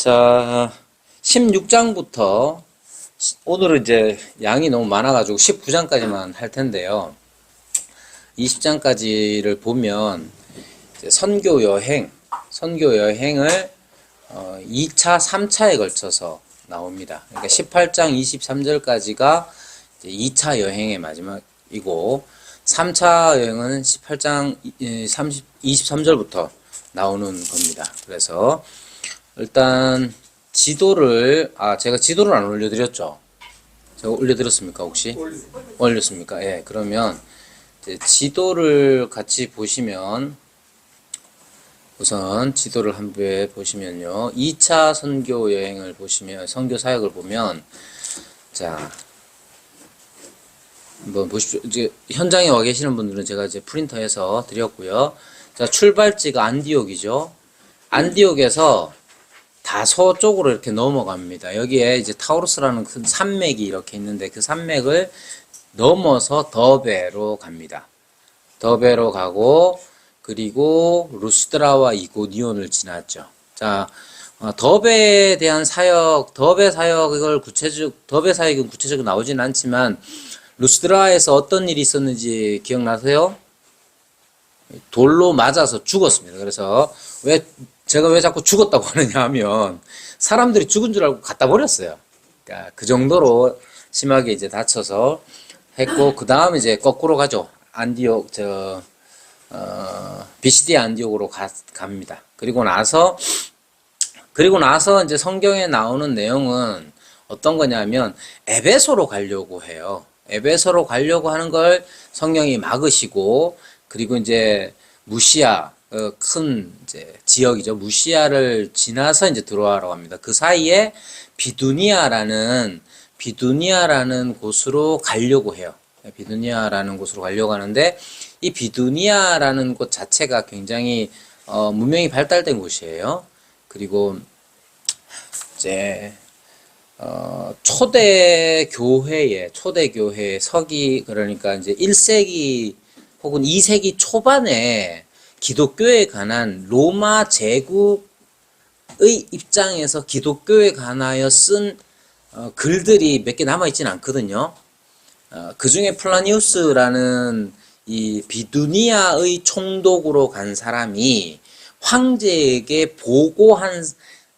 자, 16장부터 오늘은 이제 양이 너무 많아가지고 19장까지만 할 텐데요. 20장까지를 보면 이제 선교 여행을 2차, 3차에 걸쳐서 나옵니다. 그러니까 18장 23절까지가 2차 여행의 마지막이고 3차 여행은 18장 23절부터 나오는 겁니다. 그래서 일단 지도를 제가 지도를 안 올려드렸죠? 제가 올려드렸습니까 혹시? 올렸습니까? 예. 그러면 이제 지도를 같이 보시면 우선 지도를 한번 보시면요. 2차 선교 여행을 보시면 선교 사역을 보면 자 한번 보십시오. 이제 현장에 와 계시는 분들은 제가 이제 프린터해서 드렸고요. 자, 출발지가 안디옥이죠. 안디옥에서 다소 쪽으로 이렇게 넘어갑니다. 여기에 이제 타우루스라는 큰 산맥이 이렇게 있는데 그 산맥을 넘어서 더베로 갑니다. 더베로 가고 그리고 루스드라와 이고니온을 지났죠. 자, 더베에 대한 사역, 더베 사역은 구체적으로 나오진 않지만 루스드라에서 어떤 일이 있었는지 기억나세요? 돌로 맞아서 죽었습니다. 그래서 제가 왜 자꾸 죽었다고 하느냐 하면 사람들이 죽은 줄 알고 갖다 버렸어요. 그러니까 그 정도로 심하게 이제 다쳐서 했고 그 다음 이제 거꾸로 가죠. 안디옥 비시디 안디옥으로 갑니다. 그리고 나서 이제 성경에 나오는 내용은 어떤 거냐면 에베소로 가려고 해요. 에베소로 가려고 하는 걸 성령이 막으시고 그리고 이제 무시아 큰 이제 지역이죠. 무시아를 지나서 이제 들어와라고 합니다. 그 사이에 비두니아라는 곳으로 가려고 해요. 비두니아라는 곳으로 가려고 하는데 이 비두니아라는 곳 자체가 굉장히 문명이 발달된 곳이에요. 그리고 이제 초대 교회의 서기 그러니까 이제 1세기 혹은 2세기 초반에 기독교에 관한 로마 제국의 입장에서 기독교에 관하여 쓴 글들이 몇 개 남아있지는 않거든요. 그 중에 플라니우스라는 이 비두니아의 총독으로 간 사람이 황제에게 보고한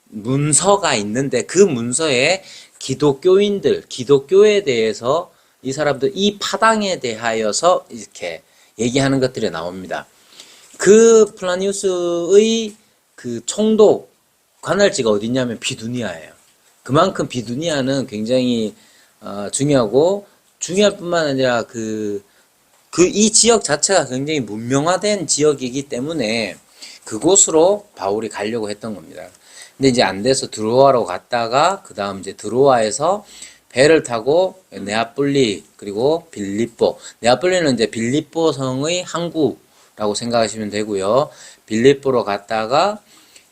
문서가 있는데 그 문서에 기독교에 대해서 이 사람들 이 파당에 대하여서 이렇게 얘기하는 것들이 나옵니다. 그 플라니우스의 그 총독 관할지가 어디냐면 비두니아예요. 그만큼 비두니아는 굉장히 중요하고 중요할 뿐만 아니라 이 지역 자체가 굉장히 문명화된 지역이기 때문에 그곳으로 바울이 가려고 했던 겁니다. 근데 이제 안 돼서 드로아로 갔다가 그 다음 이제 드로아에서 배를 타고 네아폴리 그리고 빌립보. 네아폴리는 이제 빌립보 성의 항구라고 생각하시면 되고요. 빌립보로 갔다가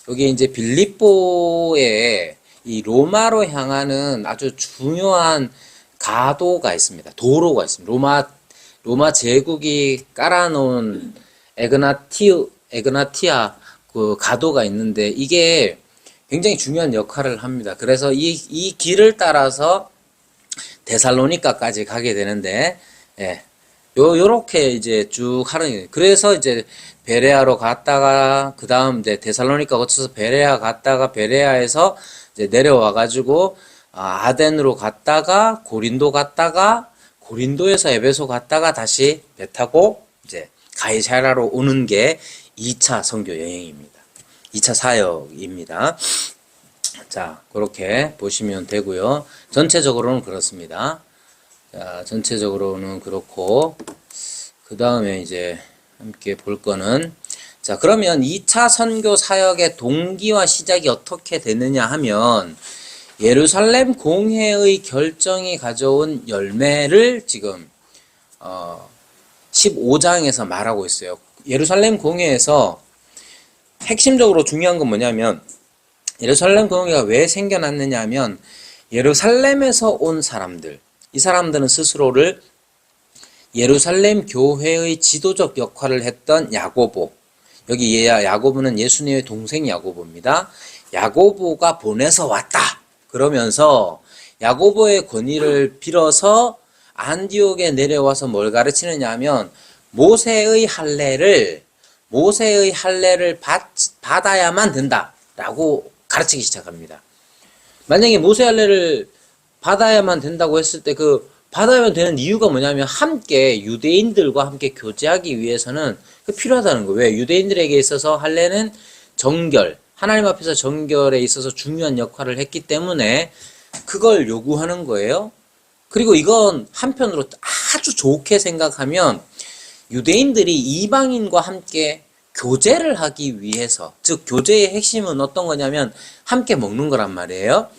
여기 이제 빌립보에 이 로마로 향하는 아주 중요한 가도가 있습니다. 도로가 있습니다. 로마 제국이 깔아놓은 에그나티아 그 가도가 있는데 이게 굉장히 중요한 역할을 합니다. 그래서 이 길을 따라서 데살로니카까지 가게 되는데, 예. 요렇게 이제 쭉 하는, 그래서 이제 베레아로 갔다가, 그 다음 이제 데살로니카 거쳐서 베레아 갔다가, 베레아에서 이제 내려와가지고, 아덴으로 갔다가, 고린도 갔다가, 고린도에서 에베소 갔다가 다시 배 타고, 이제 가이사라로 오는 게 2차 선교 여행입니다. 2차 사역입니다. 자, 그렇게 보시면 되고요. 전체적으로는 그렇습니다. 자, 전체적으로는 그렇고 그 다음에 이제 함께 볼 거는 자, 그러면 2차 선교 사역의 동기와 시작이 어떻게 되느냐 하면 예루살렘 공회의 결정이 가져온 열매를 지금 15장에서 말하고 있어요. 예루살렘 공회에서 핵심적으로 중요한 건 뭐냐면 예루살렘 공회가 왜 생겨났느냐 하면 예루살렘에서 온 사람들, 이 사람들은 스스로를 예루살렘 교회의 지도적 역할을 했던 야고보, 여기 야고보는 예수님의 동생 야고보입니다. 야고보가 보내서 왔다. 그러면서 야고보의 권위를 빌어서 안디옥에 내려와서 뭘 가르치느냐 하면 모세의 할례를 받아야만 된다라고 가르치기 시작합니다. 만약에 모세 할례를 받아야만 된다고 했을 때 그 받아야만 되는 이유가 뭐냐면 함께 유대인들과 함께 교제하기 위해서는 필요하다는 거예요. 왜? 유대인들에게 있어서 할례는 정결, 하나님 앞에서 정결에 있어서 중요한 역할을 했기 때문에 그걸 요구하는 거예요. 그리고 이건 한편으로 아주 좋게 생각하면 유대인들이 이방인과 함께 교제를 하기 위해서, 즉 교제의 핵심은 어떤 거냐면 함께 먹는 거란 말이에요.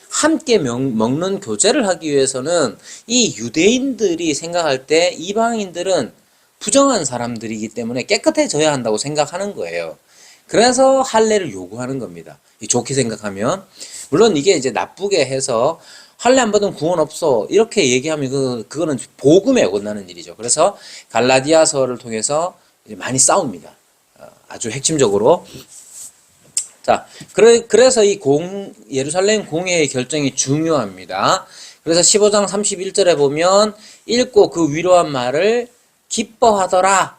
함께 먹는 교제를 하기 위해서는 이 유대인들이 생각할 때 이방인들은 부정한 사람들이기 때문에 깨끗해져야 한다고 생각하는 거예요. 그래서 할례를 요구하는 겁니다. 좋게 생각하면. 물론 이게 이제 나쁘게 해서 할례 안 받으면 구원 없어 이렇게 얘기하면 그거는 복음에 어긋나는 일이죠. 그래서 갈라디아서를 통해서 많이 싸웁니다. 아주 핵심적으로. 자, 그래서 이 예루살렘 공회의 결정이 중요합니다. 그래서 15장 31절에 보면 읽고 그 위로한 말을 기뻐하더라.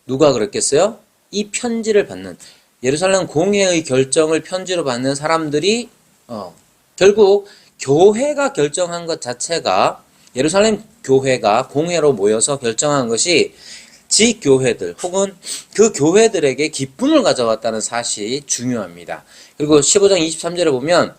누가 그랬겠어요? 이 편지를 받는 예루살렘 공회의 결정을 편지로 받는 사람들이 결국 교회가 결정한 것 자체가 예루살렘 교회가 공회로 모여서 결정한 것이 지교회들 혹은 그 교회들에게 기쁨을 가져왔다는 사실이 중요합니다. 그리고 15장 23절에 보면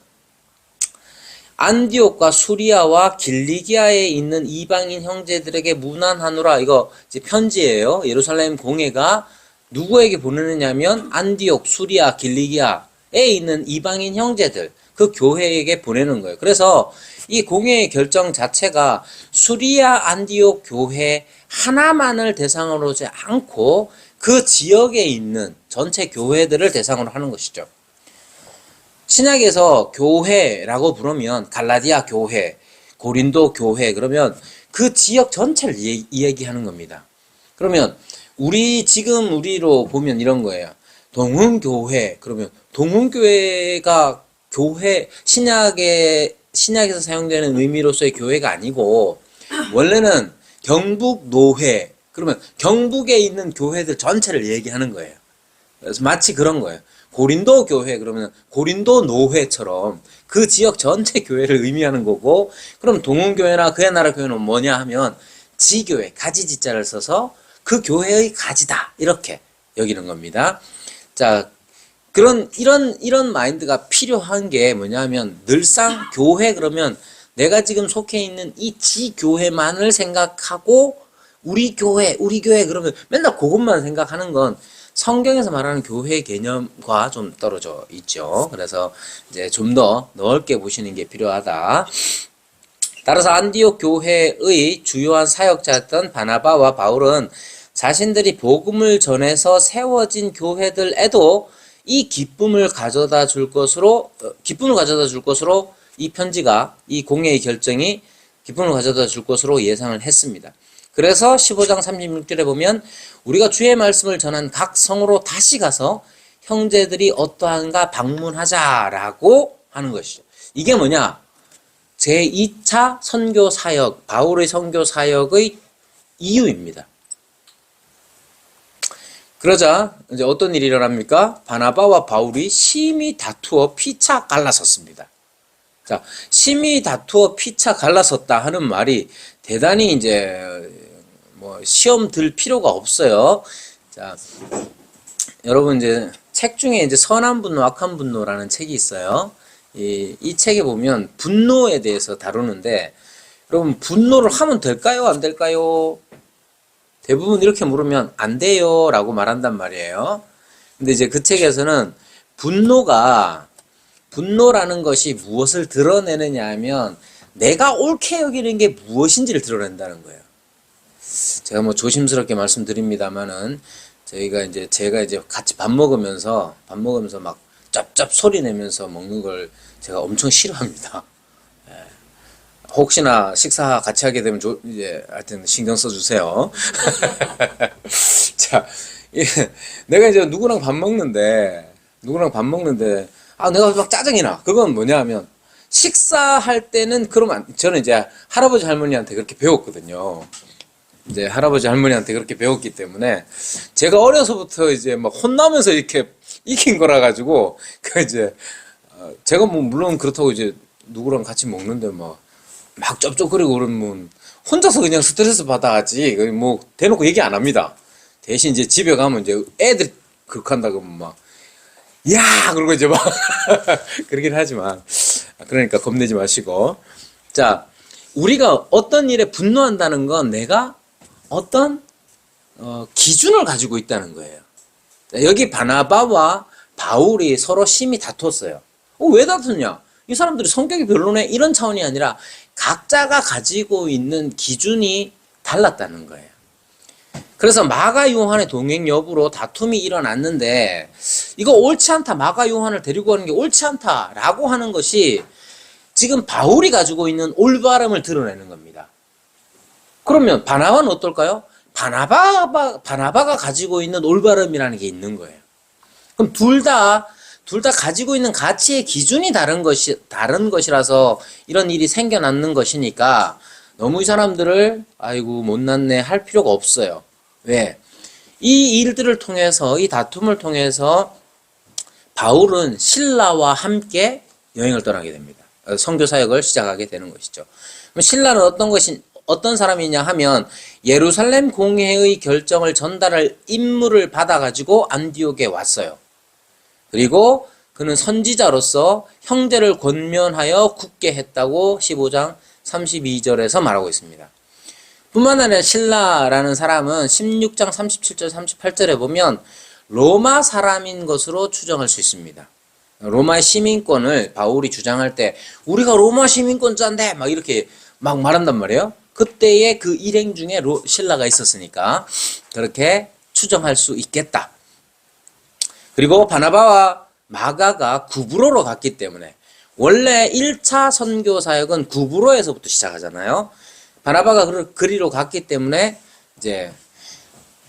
안디옥과 수리아와 길리기아에 있는 이방인 형제들에게 문안하노라. 이거 이제 편지예요. 예루살렘 공회가 누구에게 보내느냐면 안디옥, 수리아, 길리기아에 있는 이방인 형제들, 그 교회에게 보내는 거예요. 그래서 이 공회의 결정 자체가 수리아, 안디옥 교회 하나만을 대상으로 하지 않고 그 지역에 있는 전체 교회들을 대상으로 하는 것이죠. 신약에서 교회라고 부르면 갈라디아 교회, 고린도 교회 그러면 그 지역 전체를 이야기하는 겁니다. 그러면 우리로 보면 이런 거예요. 동흥교회 그러면 동흥교회가 교회 신약에서 사용되는 의미로서의 교회가 아니고 원래는 경북노회 그러면 경북에 있는 교회들 전체를 얘기하는 거예요. 그래서 마치 그런 거예요. 고린도 교회 그러면 고린도 노회처럼 그 지역 전체 교회를 의미하는 거고, 그럼 동흥교회나 그의 나라 교회는 뭐냐 하면 지교회, 가지지자를 써서 그 교회의 가지다 이렇게 여기는 겁니다. 자, 이런 마인드가 필요한 게 뭐냐면 늘상 교회 그러면 내가 지금 속해 있는 이 지교회만을 생각하고 우리 교회 그러면 맨날 그것만 생각하는 건 성경에서 말하는 교회 개념과 좀 떨어져 있죠. 그래서 이제 좀 더 넓게 보시는 게 필요하다. 따라서 안디옥 교회의 주요한 사역자였던 바나바와 바울은 자신들이 복음을 전해서 세워진 교회들에도 이 기쁨을 가져다 줄 것으로 이 편지가, 이 공회의 결정이 기쁨을 가져다 줄 것으로 예상을 했습니다. 그래서 15장 36절에 보면 우리가 주의 말씀을 전한 각 성으로 다시 가서 형제들이 어떠한가 방문하자라고 하는 것이죠. 이게 뭐냐? 제2차 선교 사역, 바울의 선교 사역의 이유입니다. 그러자 이제 어떤 일이 일어납니까? 바나바와 바울이 심히 다투어 피차 갈라섰습니다. 자, 심히 다투어 피차 갈라섰다 하는 말이 대단히 이제 뭐 시험 들 필요가 없어요. 자, 여러분 이제 책 중에 이제 선한 분노, 악한 분노라는 책이 있어요. 이 책에 보면 분노에 대해서 다루는데, 여러분 분노를 하면 될까요? 안 될까요? 대부분 이렇게 물으면 안 돼요 라고 말한단 말이에요. 근데 이제 그 책에서는 분노라는 것이 무엇을 드러내느냐 하면 내가 옳게 여기는 게 무엇인지를 드러낸다는 거예요. 제가 뭐 조심스럽게 말씀드립니다만은 제가 이제 같이 밥 먹으면서 막 짭짭 소리 내면서 먹는 걸 제가 엄청 싫어합니다. 혹시나 식사 같이 하게 되면 이제 하여튼 신경 써주세요. 자, 내가 이제 누구랑 밥 먹는데 아, 내가 막 짜증이 나. 그건 뭐냐 하면, 식사할 때는 그러면, 저는 이제 할아버지 할머니한테 그렇게 배웠거든요. 이제 할아버지 할머니한테 그렇게 배웠기 때문에, 제가 어려서부터 이제 막 혼나면서 이렇게 익힌 거라 가지고, 그 이제, 제가 뭐, 물론 그렇다고 이제 누구랑 같이 먹는데 막 쩝쩝거리고 그러면, 혼자서 그냥 스트레스 받아하지, 뭐, 대놓고 얘기 안 합니다. 대신 이제 집에 가면 이제 애들이 그렇게 한다 그러면 막, 야! 그러고 이제 막, 그러긴 하지만. 그러니까 겁내지 마시고. 자, 우리가 어떤 일에 분노한다는 건 내가 어떤, 기준을 가지고 있다는 거예요. 자, 여기 바나바와 바울이 서로 심히 다퉜어요. 왜 다퉜냐? 이 사람들이 성격이 별로네? 이런 차원이 아니라 각자가 가지고 있는 기준이 달랐다는 거예요. 그래서 마가 요한의 동행 여부로 다툼이 일어났는데 이거 옳지 않다. 마가 요한을 데리고 가는 게 옳지 않다라고 하는 것이 지금 바울이 가지고 있는 올바름을 드러내는 겁니다. 그러면 바나바는 어떨까요? 바나바가 가지고 있는 올바름이라는 게 있는 거예요. 그럼 둘 다 가지고 있는 가치의 기준이 다른 것이라서 이런 일이 생겨났는 것이니까 너무 이 사람들을 아이고 못났네 할 필요가 없어요. 왜? 이 일들을 통해서, 이 다툼을 통해서 바울은 신라와 함께 여행을 떠나게 됩니다. 선교 사역을 시작하게 되는 것이죠. 그럼 신라는 어떤 사람이냐 하면 예루살렘 공회의 결정을 전달할 임무를 받아가지고 안디옥에 왔어요. 그리고 그는 선지자로서 형제를 권면하여 굳게 했다고 15장 32절에서 말하고 있습니다. 뿐만 아니라 신라라는 사람은 16장 37절 38절에 보면 로마 사람인 것으로 추정할 수 있습니다. 로마의 시민권을 바울이 주장할 때 우리가 로마 시민권자인데 막 이렇게 막 말한단 말이에요. 그때의 그 일행 중에 신라가 있었으니까 그렇게 추정할 수 있겠다. 그리고 바나바와 마가가 구브로로 갔기 때문에 원래 1차 선교 사역은 구브로에서부터 시작하잖아요. 바나바가 그리로 갔기 때문에 이제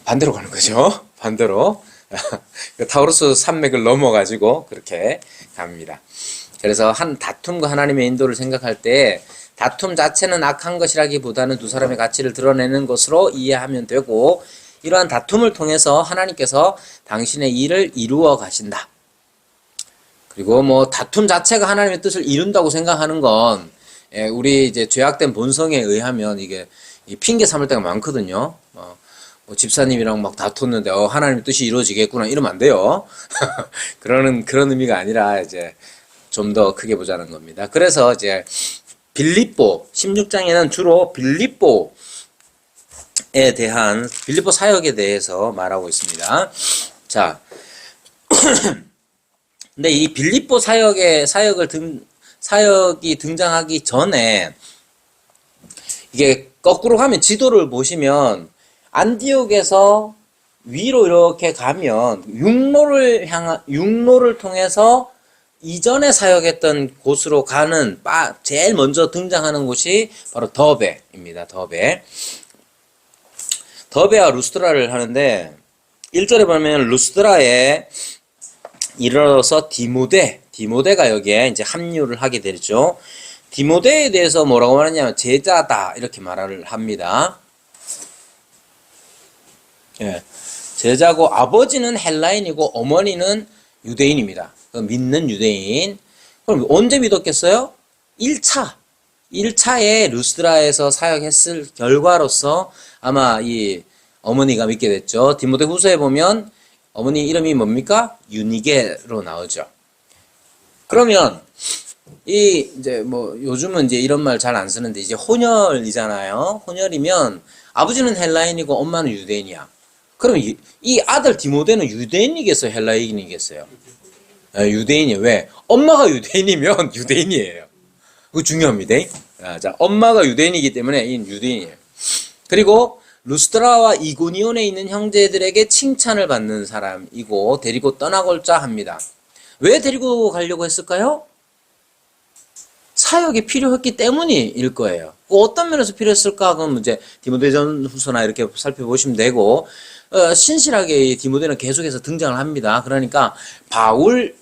반대로 가는 거죠. 반대로 타우루스 산맥을 넘어가지고 그렇게 갑니다. 그래서 한 다툼과 하나님의 인도를 생각할 때 다툼 자체는 악한 것이라기보다는 두 사람의 가치를 드러내는 것으로 이해하면 되고 이러한 다툼을 통해서 하나님께서 당신의 일을 이루어 가신다. 그리고 뭐 다툼 자체가 하나님의 뜻을 이룬다고 생각하는 건 우리 이제 죄악된 본성에 의하면 이게 핑계 삼을 때가 많거든요. 뭐 집사님이랑 막 다퉜는데 하나님의 뜻이 이루어지겠구나 이러면 안 돼요. 그런 의미가 아니라 이제 좀 더 크게 보자는 겁니다. 그래서 이제 빌립보 16장에는 주로 빌립보 사역에 대해서 말하고 있습니다. 자, 근데 이 빌립보 사역이 등장하기 전에 이게 거꾸로 가면 지도를 보시면 안디옥에서 위로 이렇게 가면 육로를 통해서 이전에 사역했던 곳으로 가는 제일 먼저 등장하는 곳이 바로 더베입니다. 더베와 루스드라를 하는데 1절에 보면 루스드라에 이르러서 디모데가 여기에 이제 합류를 하게 되죠. 디모데에 대해서 뭐라고 말하냐면 제자다 이렇게 말을 합니다. 예, 제자고 아버지는 헬라인이고 어머니는 유대인입니다. 믿는 유대인. 그럼 언제 믿었겠어요? 1차에 루스드라에서 사역했을 결과로서 아마 이 어머니가 믿게 됐죠. 디모데 후서에 보면 어머니 이름이 뭡니까? 유니게로 나오죠. 그러면 이제 뭐 요즘은 이제 이런 말 잘 안 쓰는데 이제 혼혈이잖아요. 혼혈이면 아버지는 헬라인이고 엄마는 유대인이야. 그럼 이 아들 디모데는 유대인이겠어요? 헬라인이겠어요? 유대인이에요. 왜? 엄마가 유대인이면 유대인이에요. 그거 중요합니다. 자, 엄마가 유대인이기 때문에 이 유대인이에요. 그리고 루스드라와 이고니온에 있는 형제들에게 칭찬을 받는 사람이고 데리고 떠나골자 합니다. 왜 데리고 가려고 했을까요? 사역이 필요했기 때문일 거예요. 어떤 면에서 필요했을까? 그럼 이제 디모데전 후서나 이렇게 살펴보시면 되고 신실하게 디모데는 계속해서 등장을 합니다. 그러니까 바울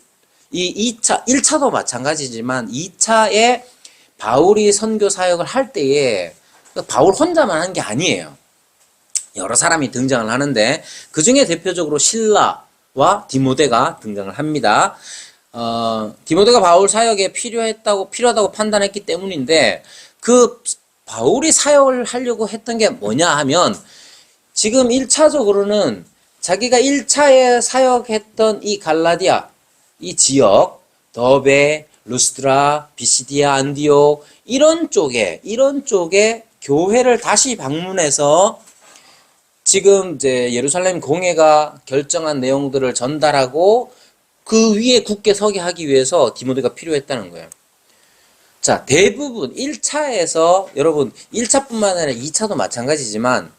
이 2차, 1차도 마찬가지지만 2차에 바울이 선교 사역을 할 때에 바울 혼자만 한 게 아니에요. 여러 사람이 등장을 하는데 그 중에 대표적으로 실라와 디모데가 등장을 합니다. 디모데가 바울 사역에 필요하다고 판단했기 때문인데 그 바울이 사역을 하려고 했던 게 뭐냐 하면 지금 1차적으로는 자기가 1차에 사역했던 이 갈라디아, 이 지역, 더베, 루스드라, 비시디아, 안디옥 이런 쪽에 교회를 다시 방문해서 지금 이제 예루살렘 공회가 결정한 내용들을 전달하고 그 위에 굳게 서게 하기 위해서 디모데가 필요했다는 거예요. 자, 대부분 1차에서 여러분 1차뿐만 아니라 2차도 마찬가지지만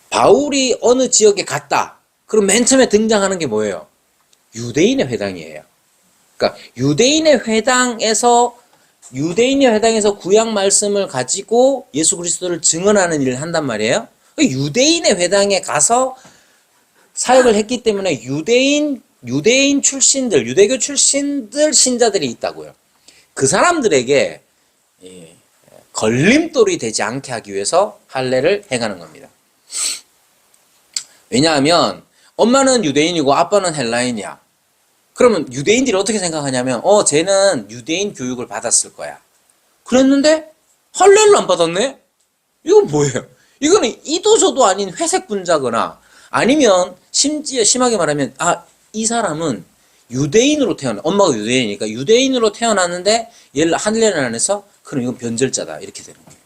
바울이 어느 지역에 갔다. 그럼 맨 처음에 등장하는 게 뭐예요? 유대인의 회당이에요. 그러니까 유대인의 회당에서 구약 말씀을 가지고 예수 그리스도를 증언하는 일을 한단 말이에요. 유대인의 회당에 가서 사역을 했기 때문에 유대인 출신들, 유대교 출신들 신자들이 있다고요. 그 사람들에게 걸림돌이 되지 않게 하기 위해서 할례를 행하는 겁니다. 왜냐하면 엄마는 유대인이고 아빠는 헬라인이야. 그러면 유대인들이 어떻게 생각하냐면 쟤는 유대인 교육을 받았을 거야. 그랬는데 할례를 안 받았네? 이건 뭐예요? 이거는 이도저도 아닌 회색 분자거나 아니면 심지어 심하게 말하면 이 사람은 유대인으로 엄마가 유대인이니까 유대인으로 태어났는데 얘를 할례를 안 해서 그럼 이건 변절자다 이렇게 되는 거예요.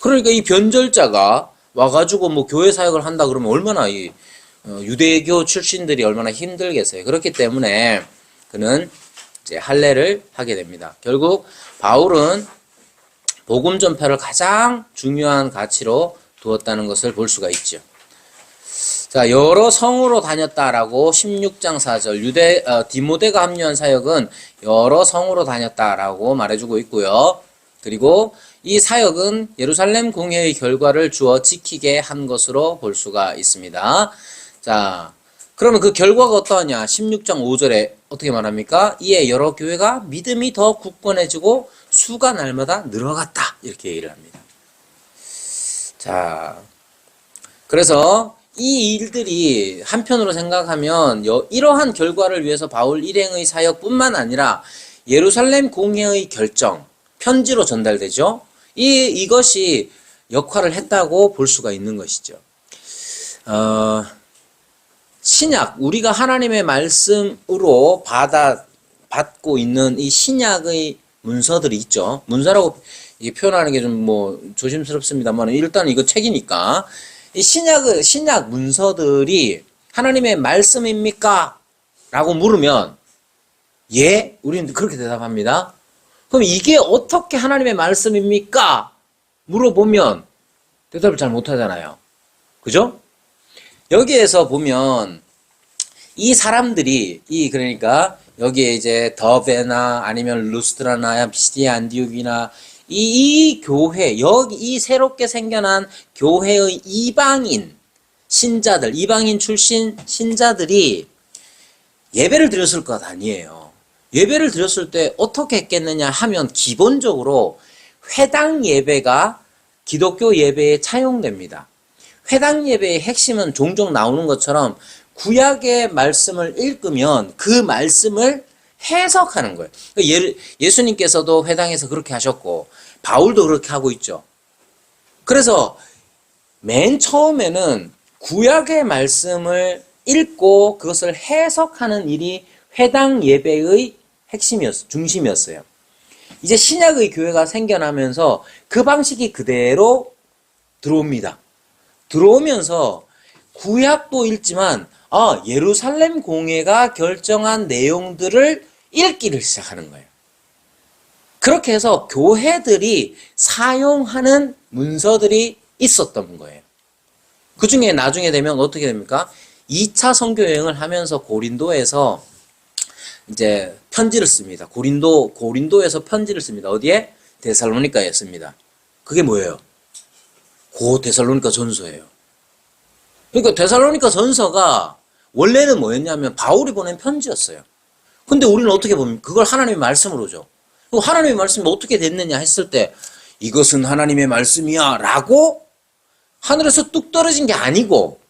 그러니까 이 변절자가 와가지고 뭐 교회 사역을 한다 그러면 얼마나 유대교 출신들이 얼마나 힘들겠어요. 그렇기 때문에 그는 이제 할례를 하게 됩니다. 결국 바울은 복음 전파를 가장 중요한 가치로 두었다는 것을 볼 수가 있죠. 자, 여러 성으로 다녔다라고 16장 4절 디모데가 합류한 사역은 여러 성으로 다녔다라고 말해주고 있고요. 그리고 이 사역은 예루살렘 공회의 결과를 주어 지키게 한 것으로 볼 수가 있습니다. 자, 그러면 그 결과가 어떠하냐? 16장 5절에 어떻게 말합니까? 이에 여러 교회가 믿음이 더 굳건해지고 수가 날마다 늘어갔다. 이렇게 얘기를 합니다. 자, 그래서 이 일들이 한편으로 생각하면 이러한 결과를 위해서 바울 일행의 사역뿐만 아니라 예루살렘 공회의 결정, 편지로 전달되죠. 이것이 역할을 했다고 볼 수가 있는 것이죠. 신약, 우리가 하나님의 말씀으로 받고 있는 이 신약의 문서들이 있죠. 문서라고 표현하는 게 좀 조심스럽습니다만 일단 이거 책이니까 이 신약 문서들이 하나님의 말씀입니까? 라고 물으면 예, 우리는 그렇게 대답합니다. 그럼 이게 어떻게 하나님의 말씀입니까? 물어보면 대답을 잘 못하잖아요. 그죠? 여기에서 보면 이 사람들이 그러니까 여기에 이제 더베나 아니면 루스드라나 비시디아 안디옥이나 이 교회 이 새롭게 생겨난 교회의 이방인 신자들, 이방인 출신 신자들이 예배를 드렸을 것 아니에요. 예배를 드렸을 때 어떻게 했겠느냐 하면 기본적으로 회당 예배가 기독교 예배에 차용됩니다. 회당 예배의 핵심은 종종 나오는 것처럼 구약의 말씀을 읽으면 그 말씀을 해석하는 거예요. 예수님께서도 회당에서 그렇게 하셨고 바울도 그렇게 하고 있죠. 그래서 맨 처음에는 구약의 말씀을 읽고 그것을 해석하는 일이 회당 예배의 중심이었어요. 이제 신약의 교회가 생겨나면서 그 방식이 그대로 들어옵니다. 들어오면서 구약도 읽지만 예루살렘 공회가 결정한 내용들을 읽기를 시작하는 거예요. 그렇게 해서 교회들이 사용하는 문서들이 있었던 거예요. 그 중에 나중에 되면 어떻게 됩니까? 2차 선교 여행을 하면서 고린도에서 이제 편지를 씁니다. 고린도에서 편지를 씁니다. 어디에? 데살로니가에 씁니다. 그게 뭐예요? 데살로니가 전서예요. 그러니까 데살로니가 전서가 원래는 뭐였냐면 바울이 보낸 편지였어요. 근데 우리는 어떻게 보면 그걸 하나님의 말씀으로 줘. 그럼 하나님의 말씀이 어떻게 됐느냐 했을 때 이것은 하나님의 말씀이야 라고 하늘에서 뚝 떨어진 게 아니고,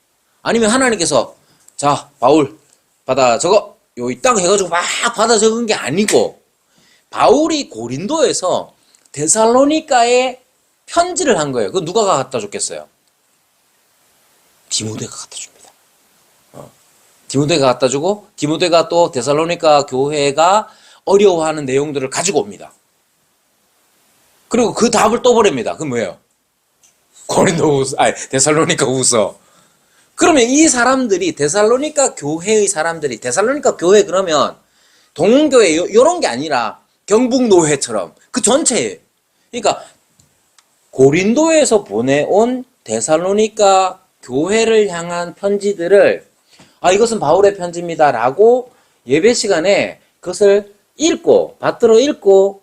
아니면 하나님께서 자 바울 받아 적어 요 이 땅 해가지고 막 받아 적은 게 아니고, 바울이 고린도에서 데살로니가에 편지를 한 거예요. 그거 누가 갖다 줬겠어요? 디모데가 갖다 줍니다. 디모데가 갖다 주고, 디모데가 또 데살로니가 교회가 어려워하는 내용들을 가지고 옵니다. 그리고 그 답을 또 보냅니다. 그건 뭐예요? 고린도후서, 아니 데살로니가후서. 그러면 이 사람들이 데살로니가 교회의 사람들이, 데살로니가 교회 그러면 동교회 요런 게 아니라 경북노회처럼 그 전체예요. 그러니까 고린도에서 보내온 데살로니가 교회를 향한 편지들을 이것은 바울의 편지입니다 라고 예배 시간에 그것을 읽고 받들어 읽고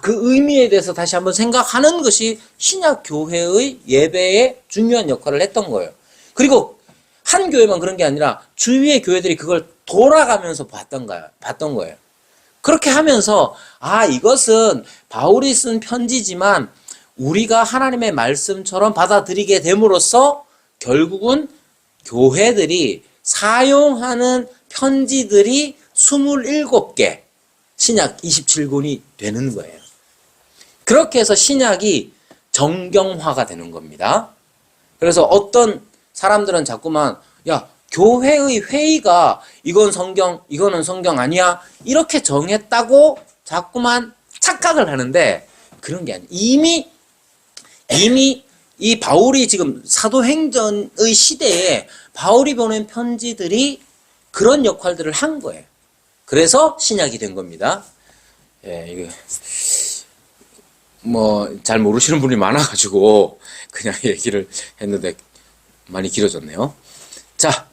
그 의미에 대해서 다시 한번 생각하는 것이 신약 교회의 예배에 중요한 역할을 했던 거예요. 그리고 한 교회만 그런 게 아니라 주위의 교회들이 그걸 돌아가면서 봤던 거예요. 그렇게 하면서 이것은 바울이 쓴 편지지만 우리가 하나님의 말씀처럼 받아들이게 됨으로써 결국은 교회들이 사용하는 편지들이 27개, 신약 27권이 되는 거예요. 그렇게 해서 신약이 정경화가 되는 겁니다. 그래서 어떤 사람들은 자꾸만 교회의 회의가 이건 성경, 이거는 성경 아니야 이렇게 정했다고 자꾸만 착각을 하는데, 그런 게 아니에요. 이미 이 바울이 지금 사도행전의 시대에 바울이 보낸 편지들이 그런 역할들을 한 거예요. 그래서 신약이 된 겁니다. 이거 잘 모르시는 분이 많아가지고 그냥 얘기를 했는데 많이 길어졌네요. 자,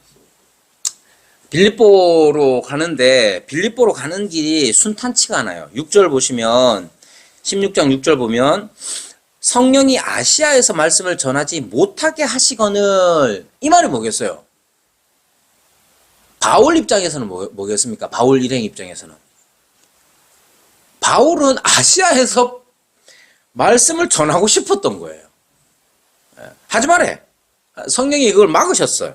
빌립보로 가는데 빌립보로 가는 길이 순탄치가 않아요. 6절 보시면 16장 6절 보면 성령이 아시아에서 말씀을 전하지 못하게 하시거늘, 이 말이 뭐겠어요? 바울 입장에서는 뭐겠습니까? 바울 일행 입장에서는 바울은 아시아에서 말씀을 전하고 싶었던 거예요. 하지 말래. 성령이 그걸 막으셨어요.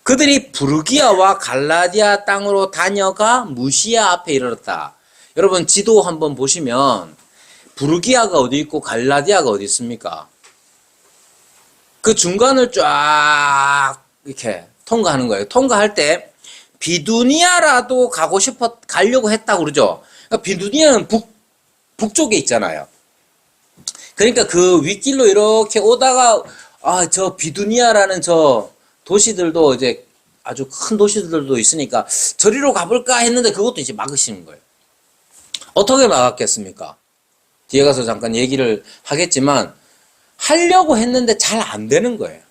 그들이 부르기아와 갈라디아 땅으로 다녀가 무시아 앞에 이르렀다. 여러분 지도 한번 보시면 부르기아가 어디 있고 갈라디아가 어디 있습니까? 그 중간을 쫙 이렇게 통과하는 거예요. 통과할 때 비두니아라도 가려고 했다고 그러죠. 그러니까 비두니아는 북쪽에 있잖아요. 그러니까 그 윗길로 이렇게 오다가 저 비두니아라는 저 도시들도 이제 아주 큰 도시들도 있으니까 저리로 가볼까 했는데 그것도 이제 막으시는 거예요. 어떻게 막았겠습니까? 뒤에 가서 잠깐 얘기를 하겠지만 하려고 했는데 잘 안 되는 거예요.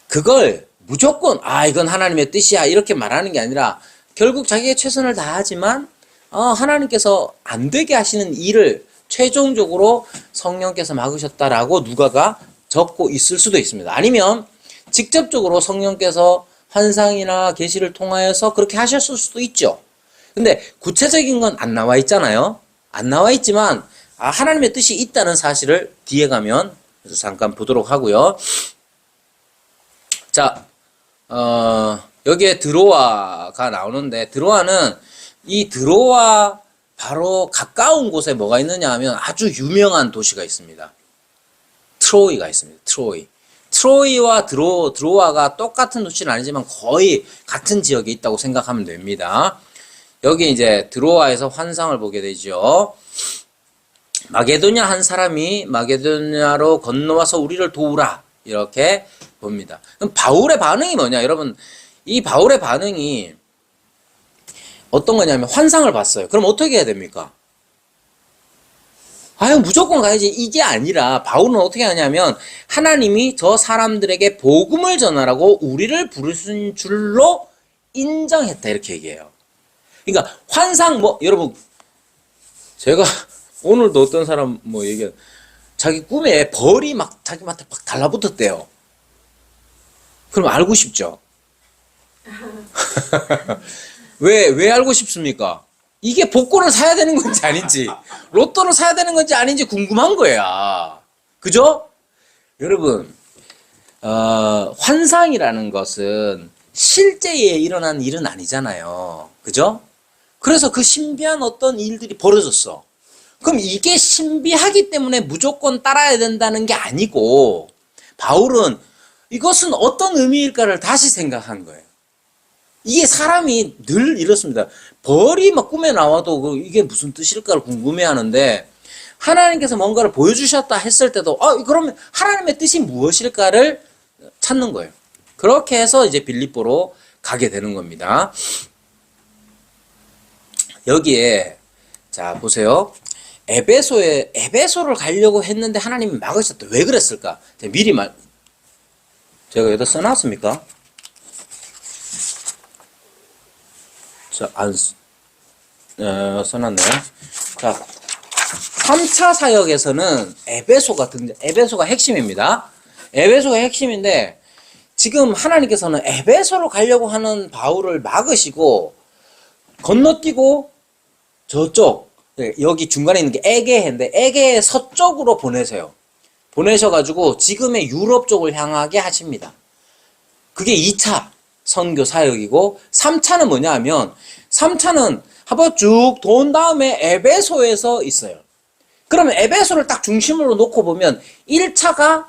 그걸 무조건 이건 하나님의 뜻이야 이렇게 말하는 게 아니라 결국 자기가 최선을 다하지만 하나님께서 안 되게 하시는 일을 최종적으로 성령께서 막으셨다라고 누가가 적고 있을 수도 있습니다. 아니면 직접적으로 성령께서 환상이나 계시를 통하여서 그렇게 하셨을 수도 있죠. 근데 구체적인 건 안 나와 있잖아요. 안 나와 있지만 하나님의 뜻이 있다는 사실을 뒤에 가면 잠깐 보도록 하고요. 자, 여기에 드로아가 나오는데, 드로아는 이 드로아 바로 가까운 곳에 뭐가 있느냐 하면 아주 유명한 도시가 있습니다. 트로이가 있습니다. 트로이와 드로아가 똑같은 도시는 아니지만 거의 같은 지역에 있다고 생각하면 됩니다. 여기 이제 드로아에서 환상을 보게 되죠. 마게도냐 한 사람이 마게도냐로 건너와서 우리를 도우라 이렇게 봅니다. 그럼 바울의 반응이 뭐냐? 여러분, 이 바울의 반응이 어떤 거냐면 환상을 봤어요. 그럼 어떻게 해야 됩니까? 무조건 가야지 이게 아니라 바울은 어떻게 하냐면 하나님이 저 사람들에게 복음을 전하라고 우리를 부르신 줄로 인정했다 이렇게 얘기해요. 그러니까 환상 여러분 제가 오늘도 어떤 사람 얘기해 자기 꿈에 벌이 막 자기한테 막 달라붙었대요. 그럼 알고 싶죠? 왜 알고 싶습니까? 이게 복권을 사야 되는 건지 아닌지, 로또를 사야 되는 건지 아닌지 궁금한 거야. 그죠? 여러분, 환상이라는 것은 실제에 일어난 일은 아니잖아요. 그죠? 그래서 그 신비한 어떤 일들이 벌어졌어. 그럼 이게 신비하기 때문에 무조건 따라야 된다는 게 아니고, 바울은 이것은 어떤 의미일까를 다시 생각한 거예요. 이게 사람이 늘 이렇습니다. 벌이 막 꿈에 나와도 이게 무슨 뜻일까를 궁금해 하는데, 하나님께서 뭔가를 보여주셨다 했을 때도, 그러면 하나님의 뜻이 무엇일까를 찾는 거예요. 그렇게 해서 이제 빌립보로 가게 되는 겁니다. 여기에, 자, 보세요. 에베소를 가려고 했는데 하나님이 막으셨다. 왜 그랬을까? 제가 여기다 써놨습니까? 자, 써놨네요. 자, 3차 사역에서는 에베소가 핵심입니다. 에베소가 핵심인데, 지금 하나님께서는 에베소로 가려고 하는 바울을 막으시고, 건너뛰고, 저쪽, 여기 중간에 있는 게 에게해인데, 에게해 서쪽으로 보내세요. 보내셔가지고, 지금의 유럽 쪽을 향하게 하십니다. 그게 2차 선교 사역이고, 3차는 뭐냐 하면, 3차는 한번 쭉 돈 다음에 에베소에서 있어요. 그러면 에베소를 딱 중심으로 놓고 보면 1차가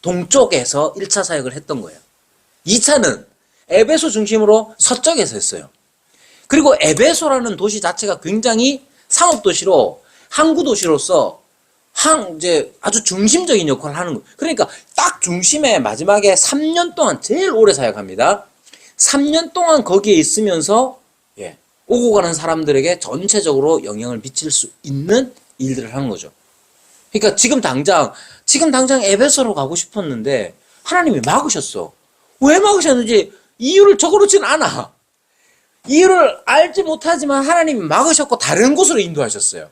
동쪽에서 1차 사역을 했던 거예요. 2차는 에베소 중심으로 서쪽에서 했어요. 그리고 에베소라는 도시 자체가 굉장히 상업도시로 항구도시로서 이제 아주 중심적인 역할을 하는 거예요. 그러니까 딱 중심에 마지막에 3년 동안 제일 오래 사역합니다. 3년 동안 거기에 있으면서 오고 가는 사람들에게 전체적으로 영향을 미칠 수 있는 일들을 하는 거죠. 그러니까 지금 당장 에베소로 가고 싶었는데 하나님이 막으셨어. 왜 막으셨는지 이유를 적어놓지는 않아. 이유를 알지 못하지만 하나님이 막으셨고 다른 곳으로 인도하셨어요.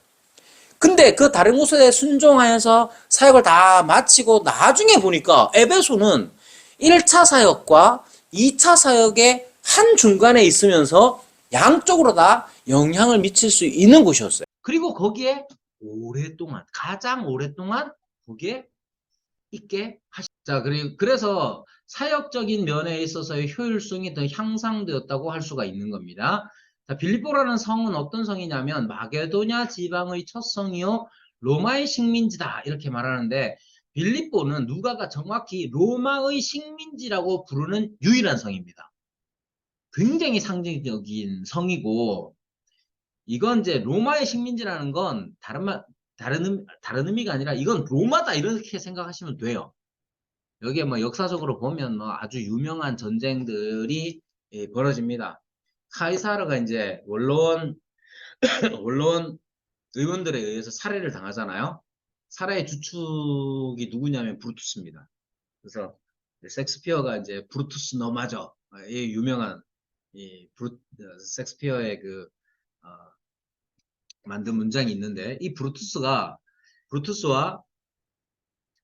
근데 그 다른 곳에 순종하여서 사역을 다 마치고 나중에 보니까 에베소는 1차 사역과 2차 사역의 한 중간에 있으면서 양쪽으로 다 영향을 미칠 수 있는 곳이었어요. 그리고 거기에 가장 오랫동안 거기에 있게 하셨. 자, 그래서 사역적인 면에 있어서의 효율성이 더 향상되었다고 할 수가 있는 겁니다. 자, 빌립보라는 성은 어떤 성이냐면 마게도냐 지방의 첫 성이요 로마의 식민지다 이렇게 말하는데, 빌립보는 누가가 정확히 로마의 식민지라고 부르는 유일한 성입니다. 굉장히 상징적인 성이고, 이건 이제 로마의 식민지라는 건 다른 의미가 아니라 이건 로마다 이렇게 생각하시면 돼요. 여기에 뭐 역사적으로 보면 뭐 아주 유명한 전쟁들이 벌어집니다. 카이사르가 이제 원로원 의원들에 의해서 살해를 당하잖아요. 살해의 주축이 누구냐면 브루투스입니다. 그래서 섹스피어가 이제 브루투스 너마저, 이 유명한 섹스피어의 어, 만든 문장이 있는데, 이 브루투스와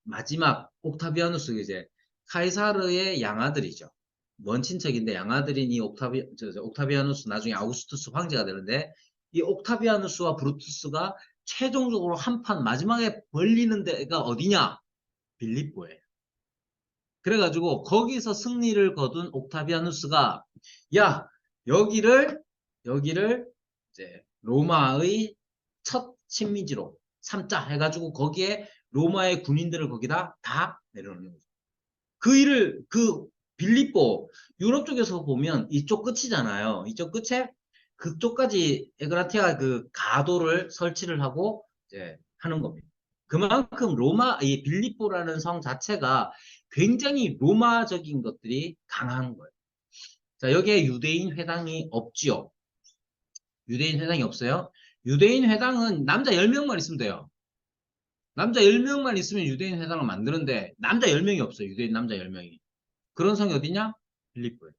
마지막 옥타비아누스, 이제 카이사르의 양아들이죠. 먼 친척인데 양아들인 이 옥타비아누스, 나중에 아우구스투스 황제가 되는데, 이 옥타비아누스와 브루투스가 최종적으로 한판 마지막에 벌리는 데가 어디냐? 빌립보예요. 그래가지고 거기서 승리를 거둔 옥타비아누스가, 야, 여기를 이제 로마의 첫 식민지로 삼자 해가지고 거기에 로마의 군인들을 거기다 다 내려놓는 거죠. 그 빌립보, 유럽 쪽에서 보면 이쪽 끝이잖아요. 이쪽 끝에 그쪽까지 에그라티아 그 가도를 설치를 하고 이제 하는 겁니다. 그만큼 이 빌립보라는 성 자체가 굉장히 로마적인 것들이 강한 거예요. 자, 여기에 유대인 회당이 없지요. 유대인 회당이 없어요. 유대인 회당은 남자 10명만 있으면 돼요. 남자 10명만 있으면 유대인 회당을 만드는데 남자 10명이 없어요. 유대인 남자 10명이. 그런 성이 어디냐? 빌립보예요.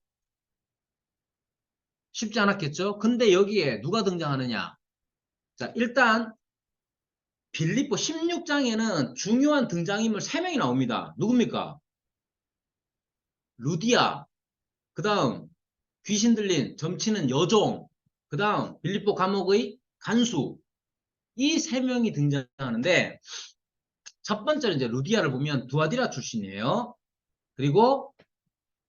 쉽지 않았겠죠? 근데 여기에 누가 등장하느냐? 자, 일단 빌립보 16장에는 중요한 등장인물 3명이 나옵니다. 누굽니까? 루디아, 그 다음 귀신 들린 점치는 여종, 그 다음 빌립보 감옥의 간수, 이 세 명이 등장하는데, 첫 번째로 이제 루디아를 보면 두아디라 출신이에요. 그리고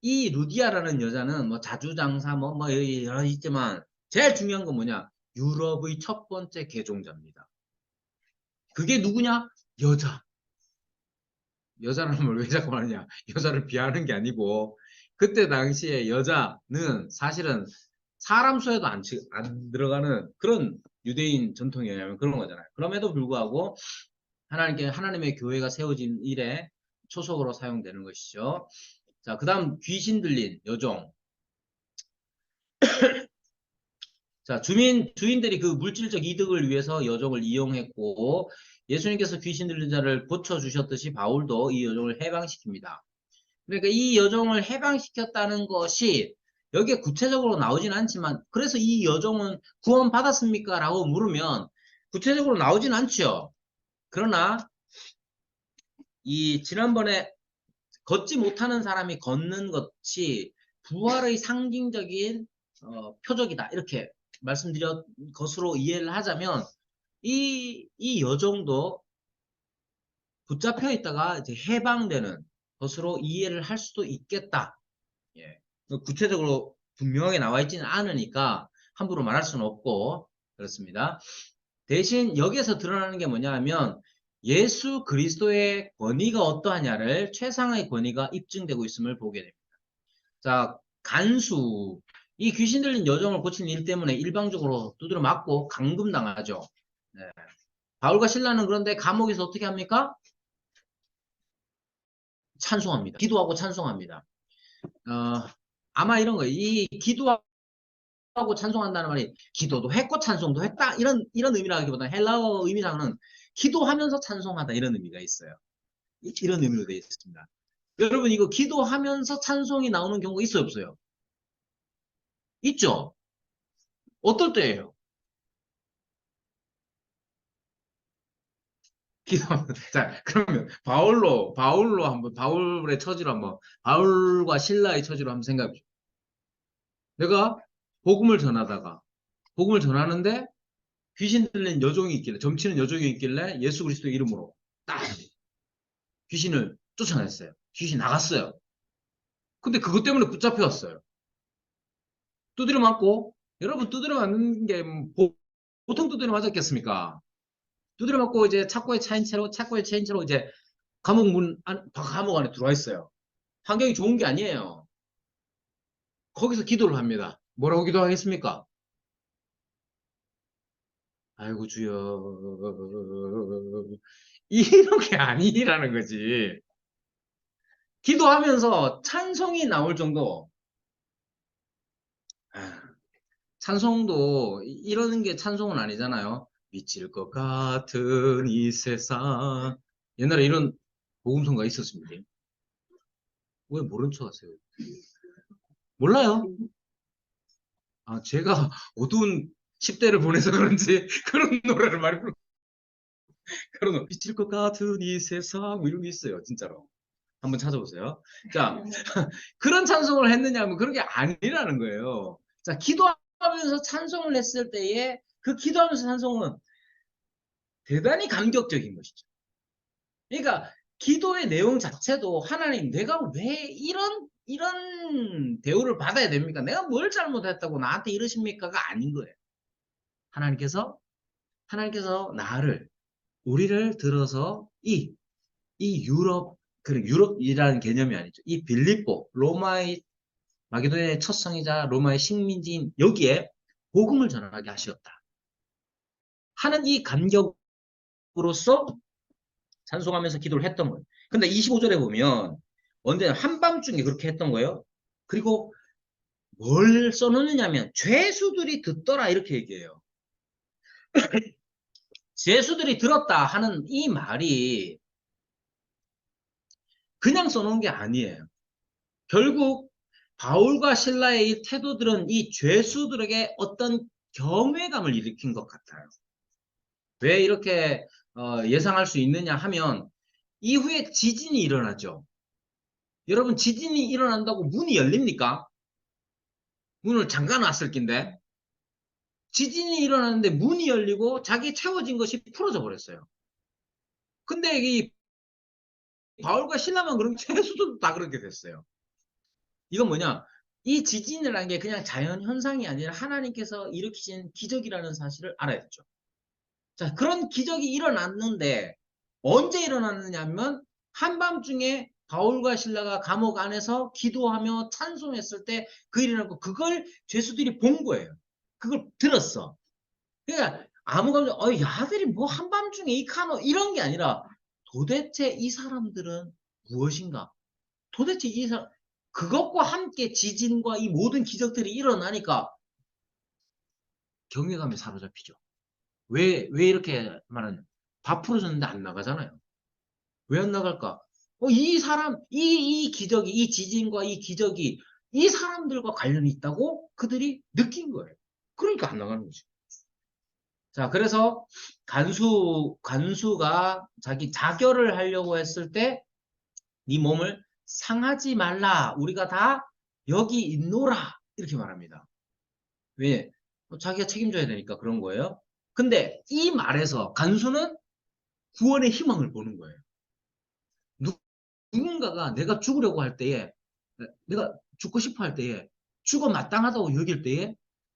이 루디아라는 여자는 뭐 자주장사 뭐 여러 있지만 제일 중요한 건 뭐냐? 유럽의 첫 번째 개종자입니다. 그게 누구냐? 여자. 여자라는 걸 왜 자꾸 말하냐? 여자를 비하하는 게 아니고 그때 당시에 여자는 사실은 사람 수에도 안 들어가는 그런 유대인 전통이에요. 그런 거잖아요. 그럼에도 불구하고 하나님의 교회가 세워진 일에 초석으로 사용되는 것이죠. 자, 그 다음 귀신 들린 여종. 자, 주인들이 그 물질적 이득을 위해서 여종을 이용했고, 예수님께서 귀신 들린 자를 고쳐주셨듯이 바울도 이 여종을 해방시킵니다. 그러니까 이 여종을 해방시켰다는 것이 여기에 구체적으로 나오진 않지만, 그래서 이 여종은 구원받았습니까? 라고 물으면 구체적으로 나오진 않죠. 그러나 이 지난번에 걷지 못하는 사람이 걷는 것이 부활의 상징적인 표적이다. 이렇게 말씀드렸 것으로 이해를 하자면 이 여종도 붙잡혀 있다가 이제 해방되는 것으로 이해를 할 수도 있겠다. 예. 구체적으로 분명하게 나와 있지는 않으니까 함부로 말할 수는 없고 그렇습니다. 대신 여기에서 드러나는 게 뭐냐 하면 예수 그리스도의 권위가 어떠하냐를 최상의 권위가 입증되고 있음을 보게 됩니다. 자, 간수. 이 귀신 들린 여종을 고친 일 때문에 일방적으로 두드려 맞고 감금당하죠. 네. 바울과 신라는 그런데 감옥에서 어떻게 합니까? 찬송합니다. 기도하고 찬송합니다. 아마 이런 거예요. 이 기도하고 찬송한다는 말이 기도도 했고 찬송도 했다. 이런 의미라기보다는 헬라어 의미상은 기도하면서 찬송하다. 이런 의미가 있어요. 이런 의미로 되어 있습니다. 여러분 이거 기도하면서 찬송이 나오는 경우가 있어요, 없어요? 있죠? 어떨 때예요? 자, 그러면 바울로 한번, 바울의 처지로 한번, 바울과 신라의 처지로 한번 생각해 보죠. 내가 복음을 전하다가, 복음을 전하는데 귀신 들린 여종이 있길래, 점치는 여종이 있길래 예수 그리스도 이름으로 딱 귀신을 쫓아냈어요. 귀신 나갔어요. 근데 그것 때문에 붙잡혀왔어요. 두드려 맞고, 여러분 두드려 맞는 게 보통 두드려 맞았겠습니까? 두드려 맞고 이제 착고에 차인 채로 이제 감옥 안에 들어와 있어요. 환경이 좋은 게 아니에요. 거기서 기도를 합니다. 뭐라고 기도하겠습니까? 아이고 주여 이런 게 아니라는 거지. 기도하면서 찬송이 나올 정도. 아, 찬송도 이러는 게 찬송은 아니잖아요. 미칠 것 같은 이 세상. 옛날에 이런 복음성가 있었습니다. 왜 모른 척 하세요? 몰라요. 아, 제가 어두운 10대를 보내서 그런지 그런 노래를 많이 부르고 그런 미칠 것 같은 이 세상 뭐 이런 게 있어요. 진짜로. 한번 찾아보세요. 자, 그런 찬송을 했느냐 하면 그런 게 아니라는 거예요. 자, 기도하면서 찬송을 했을 때에 그 기도하면서 찬송은 대단히 감격적인 것이죠. 그러니까 기도의 내용 자체도 하나님 내가 왜 이런 대우를 받아야 됩니까? 내가 뭘 잘못했다고 나한테 이러십니까가 아닌 거예요. 하나님께서 우리를 들어서 이 유럽이라는 개념이 아니죠. 이 빌립보, 로마의 마게도냐의 첫 성이자 로마의 식민지인 여기에 복음을 전하게 하셨다. 하는 이 감격으로서 찬송하면서 기도를 했던 거예요. 근데 25절에 보면 언제 한밤중에 그렇게 했던 거예요. 그리고 뭘 써놓느냐면 죄수들이 듣더라 이렇게 얘기해요. 죄수들이 들었다 하는 이 말이 그냥 써놓은 게 아니에요. 결국 바울과 신라의 이 태도들은 이 죄수들에게 어떤 경외감을 일으킨 것 같아요. 왜 이렇게 예상할 수 있느냐 하면 이후에 지진이 일어나죠. 여러분 지진이 일어난다고 문이 열립니까? 문을 잠가 놨을 낀데 지진이 일어났는데 문이 열리고 자기 채워진 것이 풀어져 버렸어요. 근데 이 바울과 신라만 그런 게 죄수도 다 그렇게 됐어요. 이건 뭐냐? 이 지진이라는 게 그냥 자연 현상이 아니라 하나님께서 일으키신 기적이라는 사실을 알아야 되죠. 자, 그런 기적이 일어났는데 언제 일어났느냐면 한밤중에 바울과 신라가 감옥 안에서 기도하며 찬송했을 때 그 일이 일어났고 그걸 죄수들이 본 거예요. 그걸 들었어. 그러니까 아무 감정, 야들이 뭐 한밤중에 이 카노 이런 게 아니라 도대체 이 사람들은 무엇인가? 도대체 이 사람 그것과 함께 지진과 이 모든 기적들이 일어나니까 경외감에 사로잡히죠. 왜 이렇게 말하냐? 밥 풀어줬는데 안 나가잖아요. 왜 안 나갈까? 이 사람, 이 기적이, 이 지진과 이 기적이 이 사람들과 관련이 있다고 그들이 느낀 거예요. 그러니까 안 나가는 거죠. 자, 그래서 간수가 자기 자결을 하려고 했을 때 네 몸을 상하지 말라. 우리가 다 여기 있노라. 이렇게 말합니다. 왜? 자기가 책임져야 되니까 그런 거예요. 근데 이 말에서 간수는 구원의 희망을 보는 거예요. 누군가가 내가 죽으려고 할 때에, 내가 죽고 싶어 할 때에, 죽어 마땅하다고 여길 때에,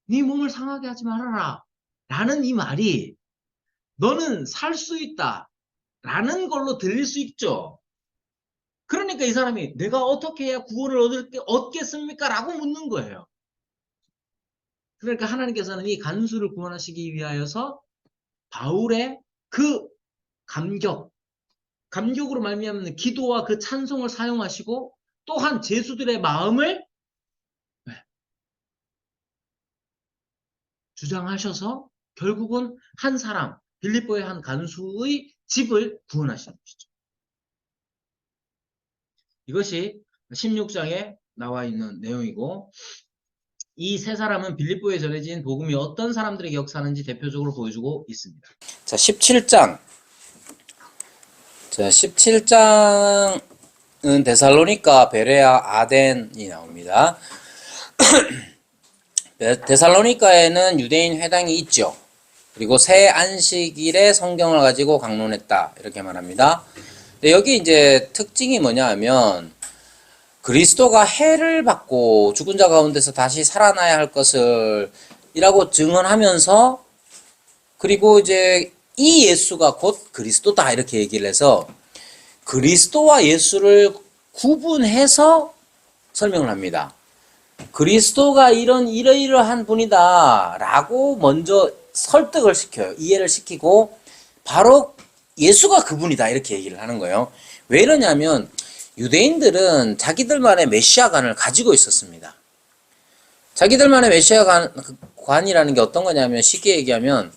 네 몸을 상하게 하지 말아라. 라는 이 말이, 너는 살 수 있다. 라는 걸로 들릴 수 있죠. 그러니까 이 사람이 내가 어떻게 해야 구원을 얻겠습니까? 라고 묻는 거예요. 그러니까 하나님께서는 이 간수를 구원하시기 위하여서 바울의 그 감격으로 말미암는 기도와 그 찬송을 사용하시고 또한 제수들의 마음을 주장하셔서 결국은 한 사람, 빌립보의 한 간수의 집을 구원하시는 것이죠. 이것이 16장에 나와 있는 내용이고 이 세 사람은 빌립보에 전해진 복음이 어떤 사람들에게 역사하는지 대표적으로 보여주고 있습니다. 자, 17장. 자, 17장은 데살로니가, 베레아, 아덴이 나옵니다. 데살로니가에는 유대인 회당이 있죠. 그리고 새 안식일에 성경을 가지고 강론했다. 이렇게 말합니다. 근데 여기 이제 특징이 뭐냐 하면 그리스도가 해를 받고 죽은 자 가운데서 다시 살아나야 할 것을 이라고 증언하면서 그리고 이제 이 예수가 곧 그리스도다 이렇게 얘기를 해서 그리스도와 예수를 구분해서 설명을 합니다. 그리스도가 이러이러한 분이다 라고 먼저 설득을 시켜요. 이해를 시키고 바로 예수가 그분이다 이렇게 얘기를 하는 거예요. 왜 이러냐면 유대인들은 자기들만의 메시아관을 가지고 있었습니다. 자기들만의 메시아관이라는 게 어떤 거냐면 쉽게 얘기하면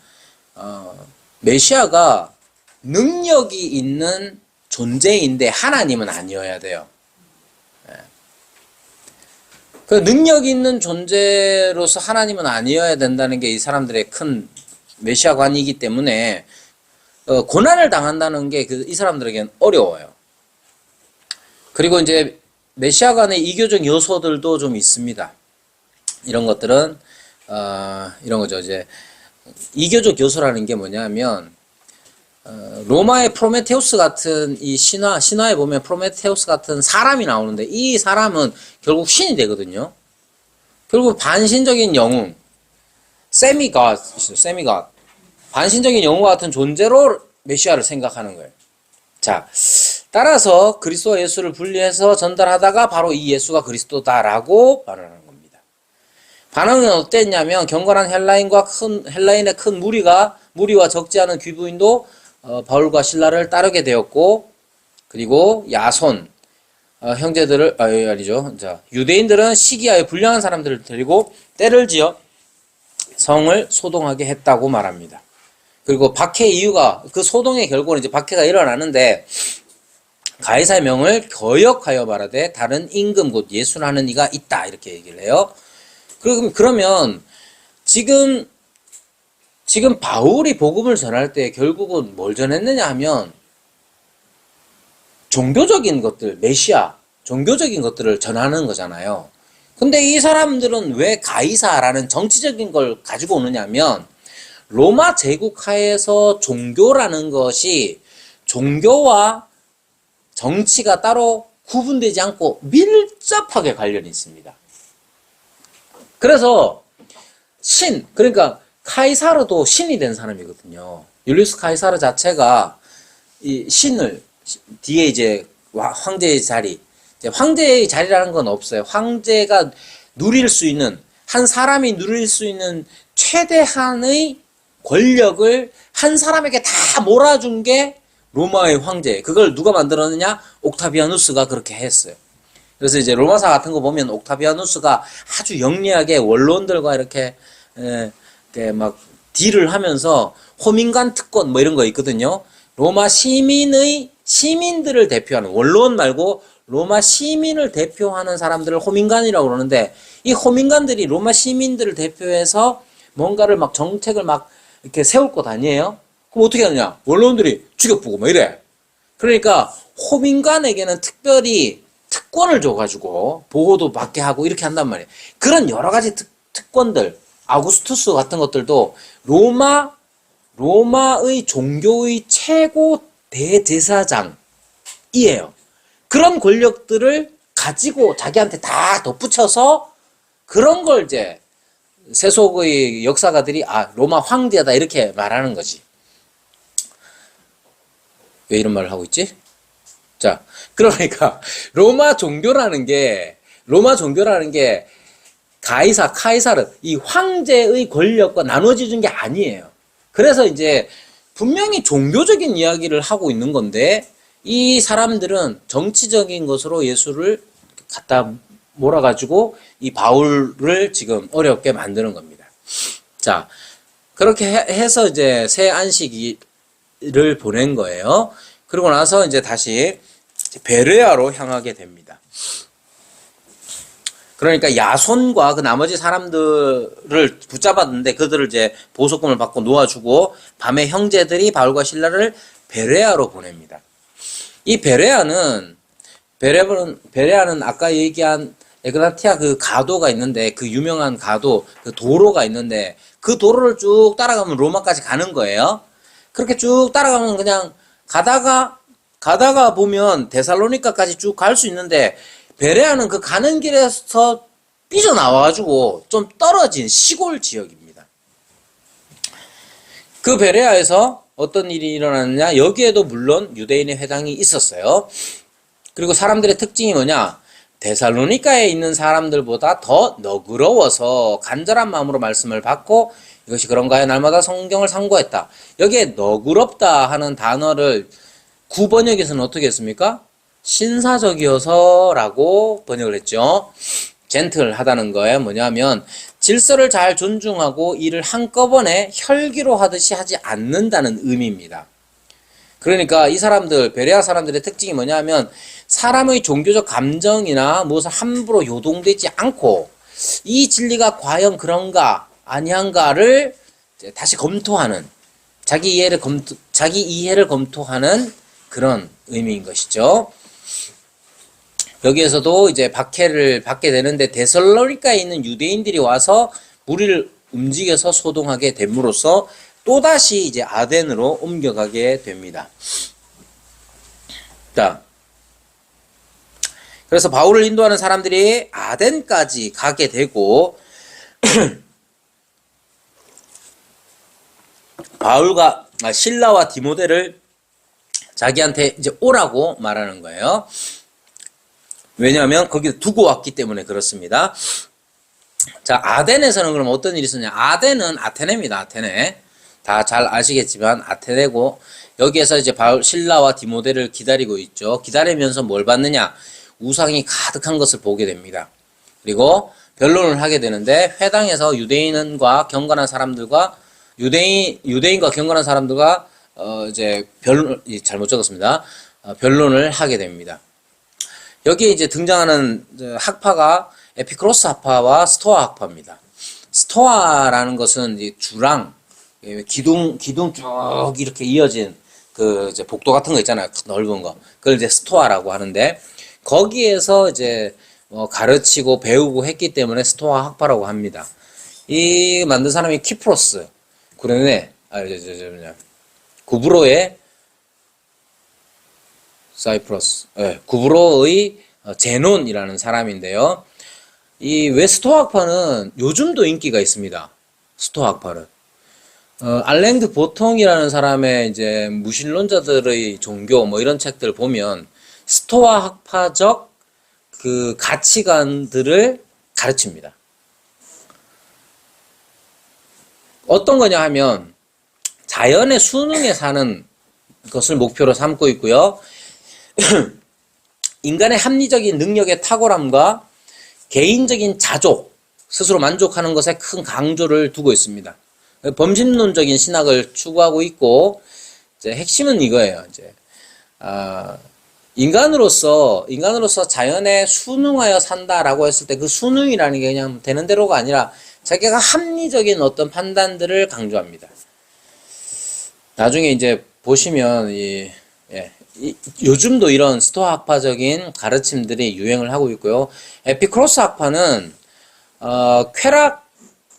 메시아가 능력이 있는 존재인데 하나님은 아니어야 돼요. 그 능력 있는 존재로서 하나님은 아니어야 된다는 게 이 사람들의 큰 메시아관이기 때문에 고난을 당한다는 게 이 사람들에게는 어려워요. 그리고 이제 메시아관의 이교적 요소들도 좀 있습니다. 이런 것들은 이런 거죠. 이제 이교적 요소라는 게 뭐냐면 로마의 프로메테우스 같은 이 신화에 보면 프로메테우스 같은 사람이 나오는데 이 사람은 결국 신이 되거든요. 결국 반신적인 영웅, 세미갓, 반신적인 영웅과 같은 존재로 메시아를 생각하는 거예요. 자, 따라서 그리스도와 예수를 분리해서 전달하다가 바로 이 예수가 그리스도다라고 반응하는 겁니다. 반응은 어땠냐면 경건한 헬라인의 큰 무리와 적지 않은 귀부인도 바울과 신라를 따르게 되었고, 그리고 야손 형제들을 아니죠. 자, 유대인들은 시기하여 불량한 사람들을 데리고 때를 지어 성을 소동하게 했다고 말합니다. 그리고 박해 이유가 그 소동의 결과는 이제 박해가 일어나는데 가이사의 명을 거역하여 말하되 다른 임금 곧 예수라는 이가 있다 이렇게 얘기를 해요. 그러면 지금 바울이 복음을 전할 때 결국은 뭘 전했느냐 하면 종교적인 것들, 메시아, 종교적인 것들을 전하는 거잖아요. 근데 이 사람들은 왜 가이사라는 정치적인 걸 가지고 오느냐면 로마 제국 하에서 종교라는 것이 종교와 정치가 따로 구분되지 않고 밀접하게 관련이 있습니다. 그래서 그러니까 카이사르도 신이 된 사람이거든요. 율리우스 카이사르 자체가 이 신을 뒤에 이제 황제의 자리, 황제의 자리라는 건 없어요. 황제가 누릴 수 있는, 한 사람이 누릴 수 있는 최대한의 권력을 한 사람에게 다 몰아준 게 로마의 황제. 그걸 누가 만들었느냐? 옥타비아누스가 그렇게 했어요. 그래서 이제 로마사 같은 거 보면 옥타비아누스가 아주 영리하게 원로원들과 이렇게 막 딜을 하면서 호민관 특권 뭐 이런 거 있거든요. 로마 시민들을 대표하는, 원로원 말고 로마 시민을 대표하는 사람들을 호민관이라고 그러는데, 이 호민관들이 로마 시민들을 대표해서 뭔가를 막 정책을 막 이렇게 세울 것 아니에요? 그럼 어떻게 하느냐? 원로원들이 죽여보고 뭐 이래. 그러니까 호민관에게는 특별히 특권을 줘가지고 보호도 받게 하고 이렇게 한단 말이에요. 그런 여러 가지 특권들, 아우구스투스 같은 것들도 로마의 종교의 최고 대제사장이에요. 그런 권력들을 가지고 자기한테 다 덧붙여서 그런 걸 이제 세속의 역사가들이 로마 황제다 이렇게 말하는 거지. 왜 이런 말을 하고 있지? 자, 그러니까 로마 종교라는 게 카이사르 이 황제의 권력과 나눠지는 게 아니에요. 그래서 이제 분명히 종교적인 이야기를 하고 있는 건데 이 사람들은 정치적인 것으로 예수를 갖다 몰아가지고 이 바울을 지금 어렵게 만드는 겁니다. 자, 그렇게 해서 이제 새 안식일을 보낸 거예요. 그리고 나서 이제 다시 베레아로 향하게 됩니다. 그러니까 야손과 그 나머지 사람들을 붙잡았는데 그들을 이제 보석금을 받고 놓아주고 밤에 형제들이 바울과 실라를 베레아로 보냅니다. 이 베레아는 아까 얘기한 에그나티아 그 가도가 있는데 그 유명한 가도 그 도로가 있는데 그 도로를 쭉 따라가면 로마까지 가는 거예요. 그렇게 쭉 따라가면 그냥 가다가 보면 데살로니카까지 쭉 갈 수 있는데 베레아는 그 가는 길에서 삐져나와가지고 좀 떨어진 시골 지역입니다. 그 베레아에서 어떤 일이 일어났느냐? 여기에도 물론 유대인의 회당이 있었어요. 그리고 사람들의 특징이 뭐냐? 데살로니카에 있는 사람들보다 더 너그러워서 간절한 마음으로 말씀을 받고 이것이 그런가요? 날마다 성경을 상고했다. 여기에 너그럽다 하는 단어를 구번역에서는 어떻게 했습니까? 신사적이어서라고 번역을 했죠. 젠틀하다는 거에 뭐냐면 질서를 잘 존중하고 일을 한꺼번에 혈기로 하듯이 하지 않는다는 의미입니다. 그러니까 이 사람들, 베레아 사람들의 특징이 뭐냐면 사람의 종교적 감정이나 무엇을 함부로 요동되지 않고 이 진리가 과연 그런가 아니한가를 다시 검토하는, 자기 이해를 검토하는 그런 의미인 것이죠. 여기에서도 이제 박해를 받게 되는데 데살로니카에 있는 유대인들이 와서 무리를 움직여서 소동하게 됨으로써 또다시 이제 아덴으로 옮겨가게 됩니다. 자, 그래서 바울을 인도하는 사람들이 아덴까지 가게 되고 바울과 실라와 디모데를 자기한테 이제 오라고 말하는 거예요. 왜냐하면 거기를 두고 왔기 때문에 그렇습니다. 자, 아덴에서는 그럼 어떤 일이 있었냐? 아덴은 아테네입니다. 아테네. 다 잘 아시겠지만 아테네고 여기에서 이제 바울, 실라와 디모데를 기다리고 있죠. 기다리면서 뭘 받느냐? 우상이 가득한 것을 보게 됩니다. 그리고 변론을 하게 되는데 회당에서 유대인과 경건한 사람들과 이제 잘못 적었습니다. 변론을 하게 됩니다. 여기에 이제 등장하는 학파가 에피크로스 학파와 스토아 학파입니다. 스토아라는 것은 이제 주랑 기둥 쭉 이렇게 이어진 그 이제 복도 같은 거 있잖아요. 넓은 거. 그걸 이제 스토아라고 하는데 거기에서 이제 가르치고 배우고 했기 때문에 스토아 학파라고 합니다. 이 만든 사람이 키프로스, 구레네, 구브로의 사이프러스, 구브로의 제논이라는 사람인데요. 이 왜 스토아 학파는 요즘도 인기가 있습니다. 스토아 학파는. 알랭드 보통이라는 사람의 이제 무신론자들의 종교 뭐 이런 책들 보면 스토아 학파적 그 가치관들을 가르칩니다. 어떤 거냐 하면 자연의 순응에 사는 것을 목표로 삼고 있고요. 인간의 합리적인 능력의 탁월함과 개인적인 자족, 스스로 만족하는 것에 큰 강조를 두고 있습니다. 범신론적인 신학을 추구하고 있고, 이제 핵심은 이거예요. 이제 인간으로서 자연에 순응하여 산다라고 했을 때 그 순응이라는 게 그냥 되는 대로가 아니라 자기가 합리적인 어떤 판단들을 강조합니다. 나중에 이제 보시면 요즘도 이런 스토아 학파적인 가르침들이 유행을 하고 있고요. 에피크로스 학파는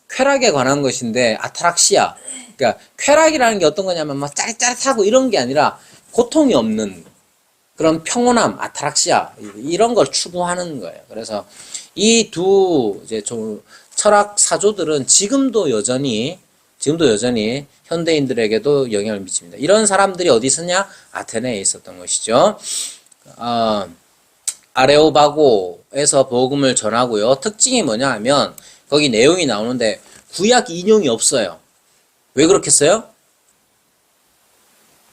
쾌락에 관한 것인데 아타락시아, 그러니까 쾌락이라는 게 어떤 거냐면 막 짜릿짜릿하고 이런 게 아니라 고통이 없는 그런 평온함, 아타락시아 이런 걸 추구하는 거예요. 그래서 이 두 이제 좀 철학 사조들은 지금도 여전히 현대인들에게도 영향을 미칩니다. 이런 사람들이 어디 있었냐? 아테네에 있었던 것이죠. 아레오바고에서 복음을 전하고요. 특징이 뭐냐 하면 거기 내용이 나오는데 구약 인용이 없어요. 왜 그렇겠어요?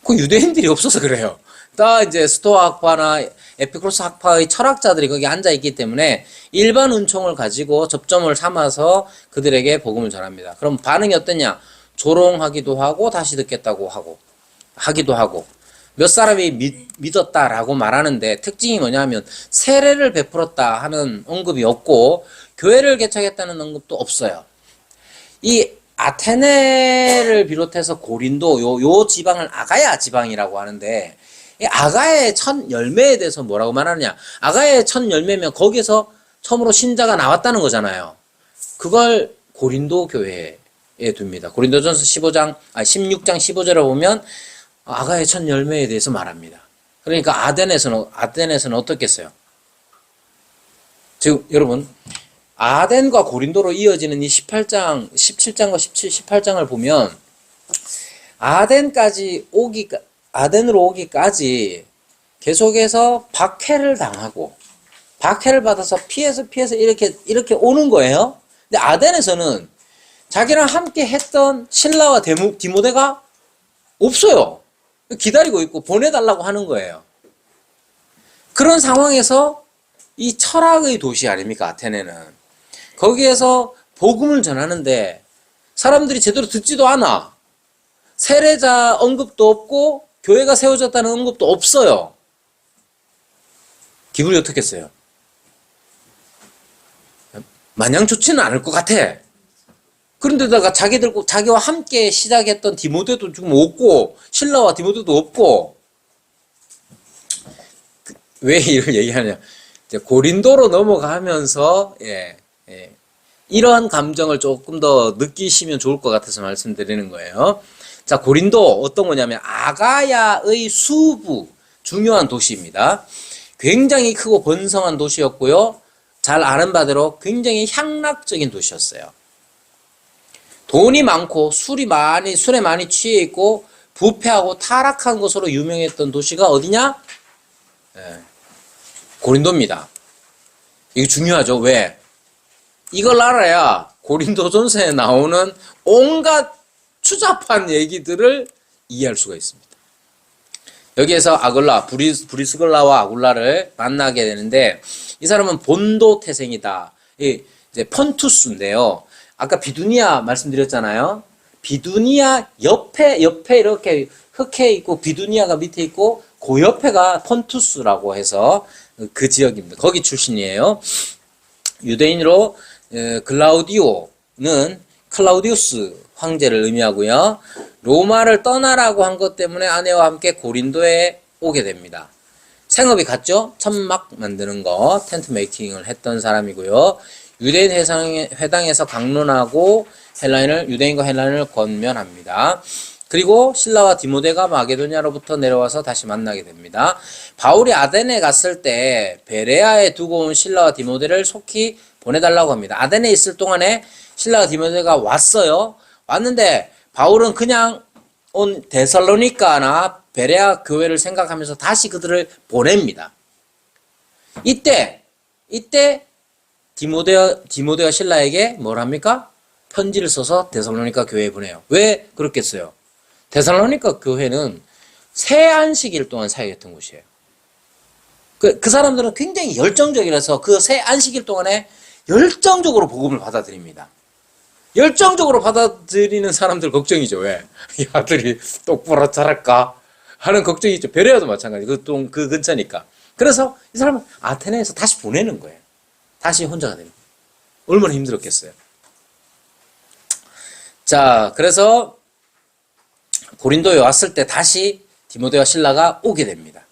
그 유대인들이 없어서 그래요. 다 이제 스토아 학파나 에피크로스 학파의 철학자들이 거기 앉아 있기 때문에 일반 은총을 가지고 접점을 삼아서 그들에게 복음을 전합니다. 그럼 반응이 어떠냐? 조롱하기도 하고 다시 듣겠다고 하기도 하고 몇 사람이 믿었다라고 말하는데 특징이 뭐냐면 세례를 베풀었다 하는 언급이 없고 교회를 개척했다는 언급도 없어요. 이 아테네를 비롯해서 고린도 요 지방을 아가야 지방이라고 하는데 이 아가야의 첫 열매에 대해서 뭐라고 말하느냐? 아가야의 첫 열매면 거기서 처음으로 신자가 나왔다는 거잖아요. 그걸 고린도 교회에 둡니다. 고린도전서 16장 15절에 보면 아가야의 첫 열매에 대해서 말합니다. 그러니까 아덴에서는 어떻겠어요? 지금 여러분 아덴과 고린도로 이어지는 이 17장과 18장을 보면 아덴으로 오기까지 계속해서 박해를 당하고 박해를 받아서 피해서 이렇게 오는 거예요. 근데 아덴에서는 자기랑 함께 했던 신라와 디모데가 없어요. 기다리고 있고 보내달라고 하는 거예요. 그런 상황에서 이 철학의 도시 아닙니까? 아테네는. 거기에서 복음을 전하는데 사람들이 제대로 듣지도 않아. 세례자 언급도 없고 교회가 세워졌다는 언급도 없어요. 기분이 어떻겠어요? 마냥 좋지는 않을 것 같아. 그런데다가 자기와 함께 시작했던 디모데도 지금 없고 신라와 디모데도 없고 왜 이걸 얘기하냐? 고린도로 넘어가면서 이러한 감정을 조금 더 느끼시면 좋을 것 같아서 말씀드리는 거예요. 자, 고린도 어떤 거냐면 아가야의 수부 중요한 도시입니다. 굉장히 크고 번성한 도시였고요. 잘 아는 바대로 굉장히 향락적인 도시였어요. 돈이 많고 술에 많이 취해 있고 부패하고 타락한 것으로 유명했던 도시가 어디냐? 고린도입니다. 이거 중요하죠. 왜? 이걸 알아야 고린도전서에 나오는 온갖 추잡한 얘기들을 이해할 수가 있습니다. 여기에서 아굴라, 브리스글라와 아굴라를 만나게 되는데 이 사람은 본도 태생이다. 이제 폰투스인데요. 아까 비두니아 말씀드렸잖아요. 비두니아 옆에 이렇게 흑해 있고 비두니아가 밑에 있고 그 옆에가 폰투스라고 해서 그 지역입니다. 거기 출신이에요. 유대인으로 글라우디오는 클라우디우스 황제를 의미하고요. 로마를 떠나라고 한 것 때문에 아내와 함께 고린도에 오게 됩니다. 생업이 같죠? 천막 만드는 거, 텐트 메이킹을 했던 사람이고요. 유대인 회당에서 강론하고 유대인과 헬라인을 권면합니다. 그리고 신라와 디모데가 마게도냐로부터 내려와서 다시 만나게 됩니다. 바울이 아데네 갔을 때 베레아에 두고 온 신라와 디모데를 속히 보내달라고 합니다. 아데네 있을 동안에 신라와 디모데가 왔어요. 왔는데 바울은 그냥 온 데살로니가나 베레아 교회를 생각하면서 다시 그들을 보냅니다. 이때 디모데와 신라에게 뭘 합니까? 편지를 써서 데살로니가 교회에 보내요. 왜 그렇겠어요? 데살로니가 교회는 새 안식일 동안 사역했던 곳이에요. 그 사람들은 굉장히 열정적이라서 그 새 안식일 동안에 열정적으로 복음을 받아들입니다. 열정적으로 받아들이는 사람들 걱정이죠. 왜? 이 아들이 똑바로 자랄까? 하는 걱정이 있죠. 베레아도 마찬가지. 그 근처니까. 그래서 이 사람은 아테네에서 다시 보내는 거예요. 다시 혼자가 됩니다. 얼마나 힘들었겠어요. 자, 그래서 고린도에 왔을 때 다시 디모데와 신라가 오게 됩니다.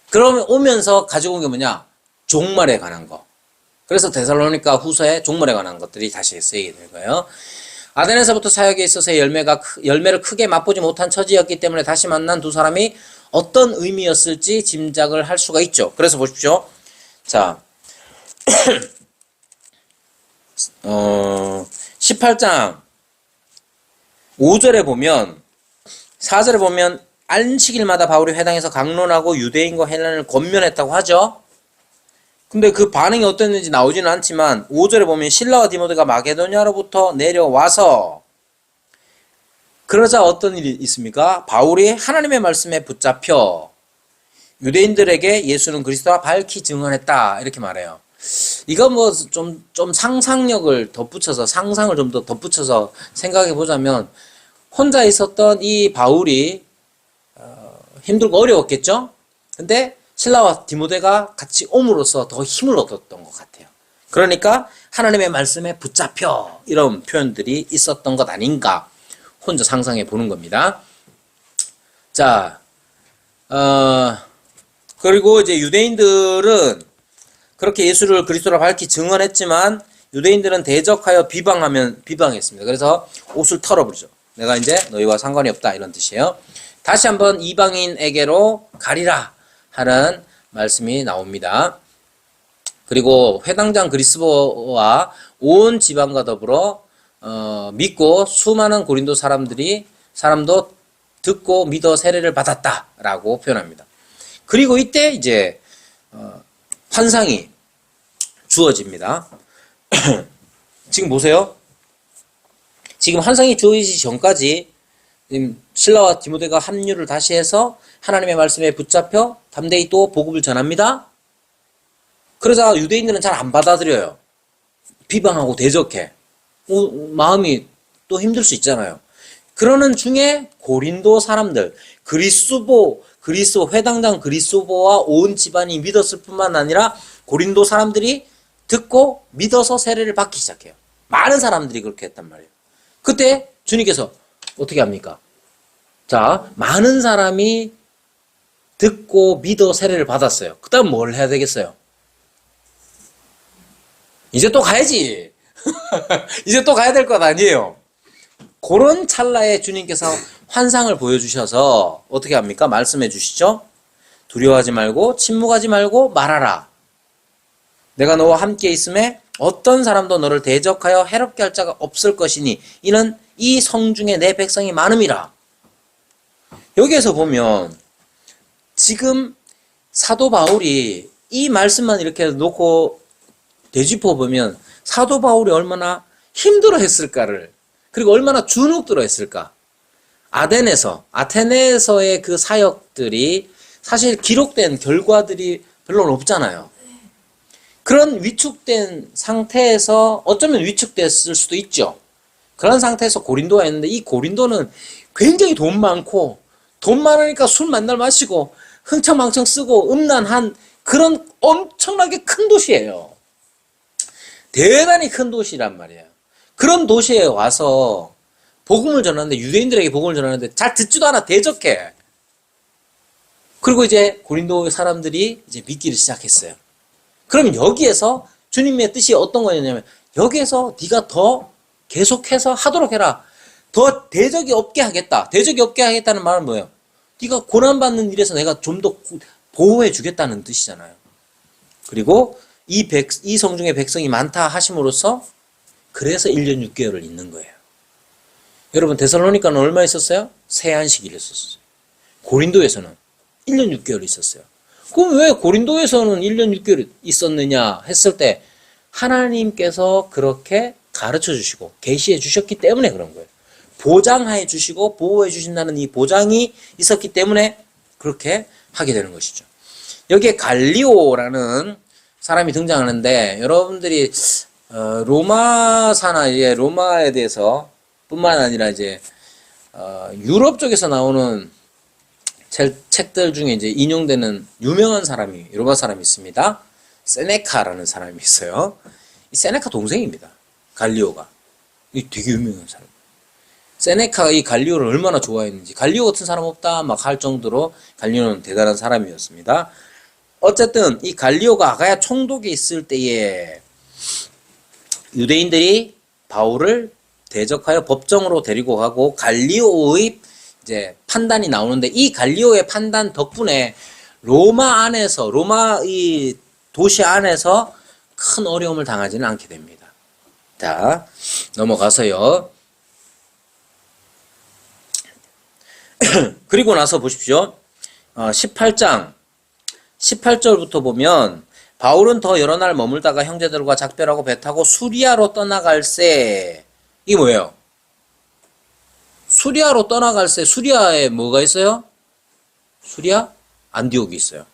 그러면 오면서 가지고 온 게 뭐냐? 종말에 관한 거. 그래서 데살로니가 후서에 종말에 관한 것들이 다시 쓰이게 된 거예요. 아덴에서부터 사역에 있어서 열매를 크게 맛보지 못한 처지였기 때문에 다시 만난 두 사람이 어떤 의미였을지 짐작을 할 수가 있죠. 그래서 보십시오. 자, 18장 5절에 보면 4절에 보면 안식일마다 바울이 회당에서 강론하고 유대인과 헬라인을 권면했다고 하죠. 근데 그 반응이 어땠는지 나오지는 않지만 5절에 보면 신라와 디모데가 마게도냐로부터 내려와서 그러자 어떤 일이 있습니까? 바울이 하나님의 말씀에 붙잡혀 유대인들에게 예수는 그리스도와 밝히 증언했다 이렇게 말해요. 이거 뭐 좀 상상력을 덧붙여서 상상을 좀 더 덧붙여서 생각해 보자면 혼자 있었던 이 바울이 힘들고 어려웠겠죠? 근데 신라와 디모데가 같이 옴으로써 더 힘을 얻었던 것 같아요. 그러니까 하나님의 말씀에 붙잡혀 이런 표현들이 있었던 것 아닌가 혼자 상상해 보는 겁니다. 자, 그리고 이제 유대인들은 그렇게 예수를 그리스도로 밝히 증언했지만 유대인들은 대적하여 비방했습니다. 그래서 옷을 털어버리죠. 내가 이제 너희와 상관이 없다 이런 뜻이에요. 다시 한번 이방인에게로 가리라 하는 말씀이 나옵니다. 그리고 회당장 그리스도와 온 지방과 더불어 믿고 수많은 고린도 사람도 듣고 믿어 세례를 받았다라고 표현합니다. 그리고 이때 이제 환상이 주어집니다. 지금 보세요. 지금 환상이 주어지기 전까지 신라와 디모데가 합류를 다시 해서 하나님의 말씀에 붙잡혀 담대히 또 복음을 전합니다. 그러자 유대인들은 잘 안 받아들여요. 비방하고 대적해. 마음이 또 힘들 수 있잖아요. 그러는 중에 고린도 사람들, 그리스도 회당장 그리스도와 온 집안이 믿었을 뿐만 아니라 고린도 사람들이 듣고 믿어서 세례를 받기 시작해요. 많은 사람들이 그렇게 했단 말이에요. 그때 주님께서 어떻게 합니까? 자, 많은 사람이 듣고 믿어 세례를 받았어요. 그 다음 뭘 해야 되겠어요? 이제 또 가야지. 이제 또 가야 될 것 아니에요. 그런 찰나에 주님께서 환상을 보여주셔서 어떻게 합니까? 말씀해 주시죠. 두려워하지 말고 침묵하지 말고 말하라. 내가 너와 함께 있음에 어떤 사람도 너를 대적하여 해롭게 할 자가 없을 것이니 이는 이 성중에 내 백성이 많음이라. 여기에서 보면 지금 사도 바울이 이 말씀만 이렇게 놓고 되짚어 보면 사도 바울이 얼마나 힘들어 했을까를, 그리고 얼마나 주눅들어 했을까. 아테네에서의 그 사역들이 사실 기록된 결과들이 별로 없잖아요. 그런 위축된 상태에서 어쩌면 위축됐을 수도 있죠. 그런 상태에서 고린도가 있는데 이 고린도는 굉장히 돈 많고 돈 많으니까 술 맨날 마시고 흥청망청 쓰고 음란한 그런 엄청나게 큰 도시예요. 대단히 큰 도시란 말이에요. 그런 도시에 와서 복음을 전하는데, 유대인들에게 복음을 전하는데 잘 듣지도 않아. 대적해. 그리고 이제 고린도 사람들이 이제 믿기를 시작했어요. 그럼 여기에서 주님의 뜻이 어떤 거였냐면 여기에서 네가 더 계속해서 하도록 해라. 더 대적이 없게 하겠다. 대적이 없게 하겠다는 말은 뭐예요? 네가 고난받는 일에서 내가 좀 더 보호해 주겠다는 뜻이잖아요. 그리고 이 성중에 백성이 많다 하심으로써 그래서 1년 6개월을 있는 거예요. 여러분 데살로니가는 얼마 있었어요? 세안식일 있었어요. 고린도에서는 1년 6개월 있었어요. 그럼 왜 고린도에서는 1년 6개월 있었느냐 했을 때 하나님께서 그렇게 가르쳐 주시고 계시해 주셨기 때문에 그런 거예요. 보장해 주시고 보호해 주신다는 이 보장이 있었기 때문에 그렇게 하게 되는 것이죠. 여기에 갈리오라는 사람이 등장하는데 여러분들이 로마사나 이제 로마에 대해서 뿐만 아니라 이제 유럽 쪽에서 나오는 책들 중에 이제 인용되는 유명한 사람이 로마 사람이 있습니다. 세네카라는 사람이 있어요. 이 세네카 동생입니다. 갈리오가. 이 되게 유명한 사람. 세네카가 이 갈리오를 얼마나 좋아했는지 갈리오 같은 사람 없다 막 할 정도로 갈리오는 대단한 사람이었습니다. 어쨌든 이 갈리오가 아가야 총독에 있을 때에 유대인들이 바울을 대적하여 법정으로 데리고 가고 갈리오의 이제 판단이 나오는데 이 갈리오의 판단 덕분에 로마 이 도시 안에서 큰 어려움을 당하지는 않게 됩니다. 자, 넘어가서요. 그리고 나서 보십시오. 18장 18절부터 보면 바울은 더 여러 날 머물다가 형제들과 작별하고 배 타고 수리아로 떠나갈새. 이게 뭐예요? 수리아로 떠나갈새. 수리아에 뭐가 있어요? 수리아? 안디옥이 있어요.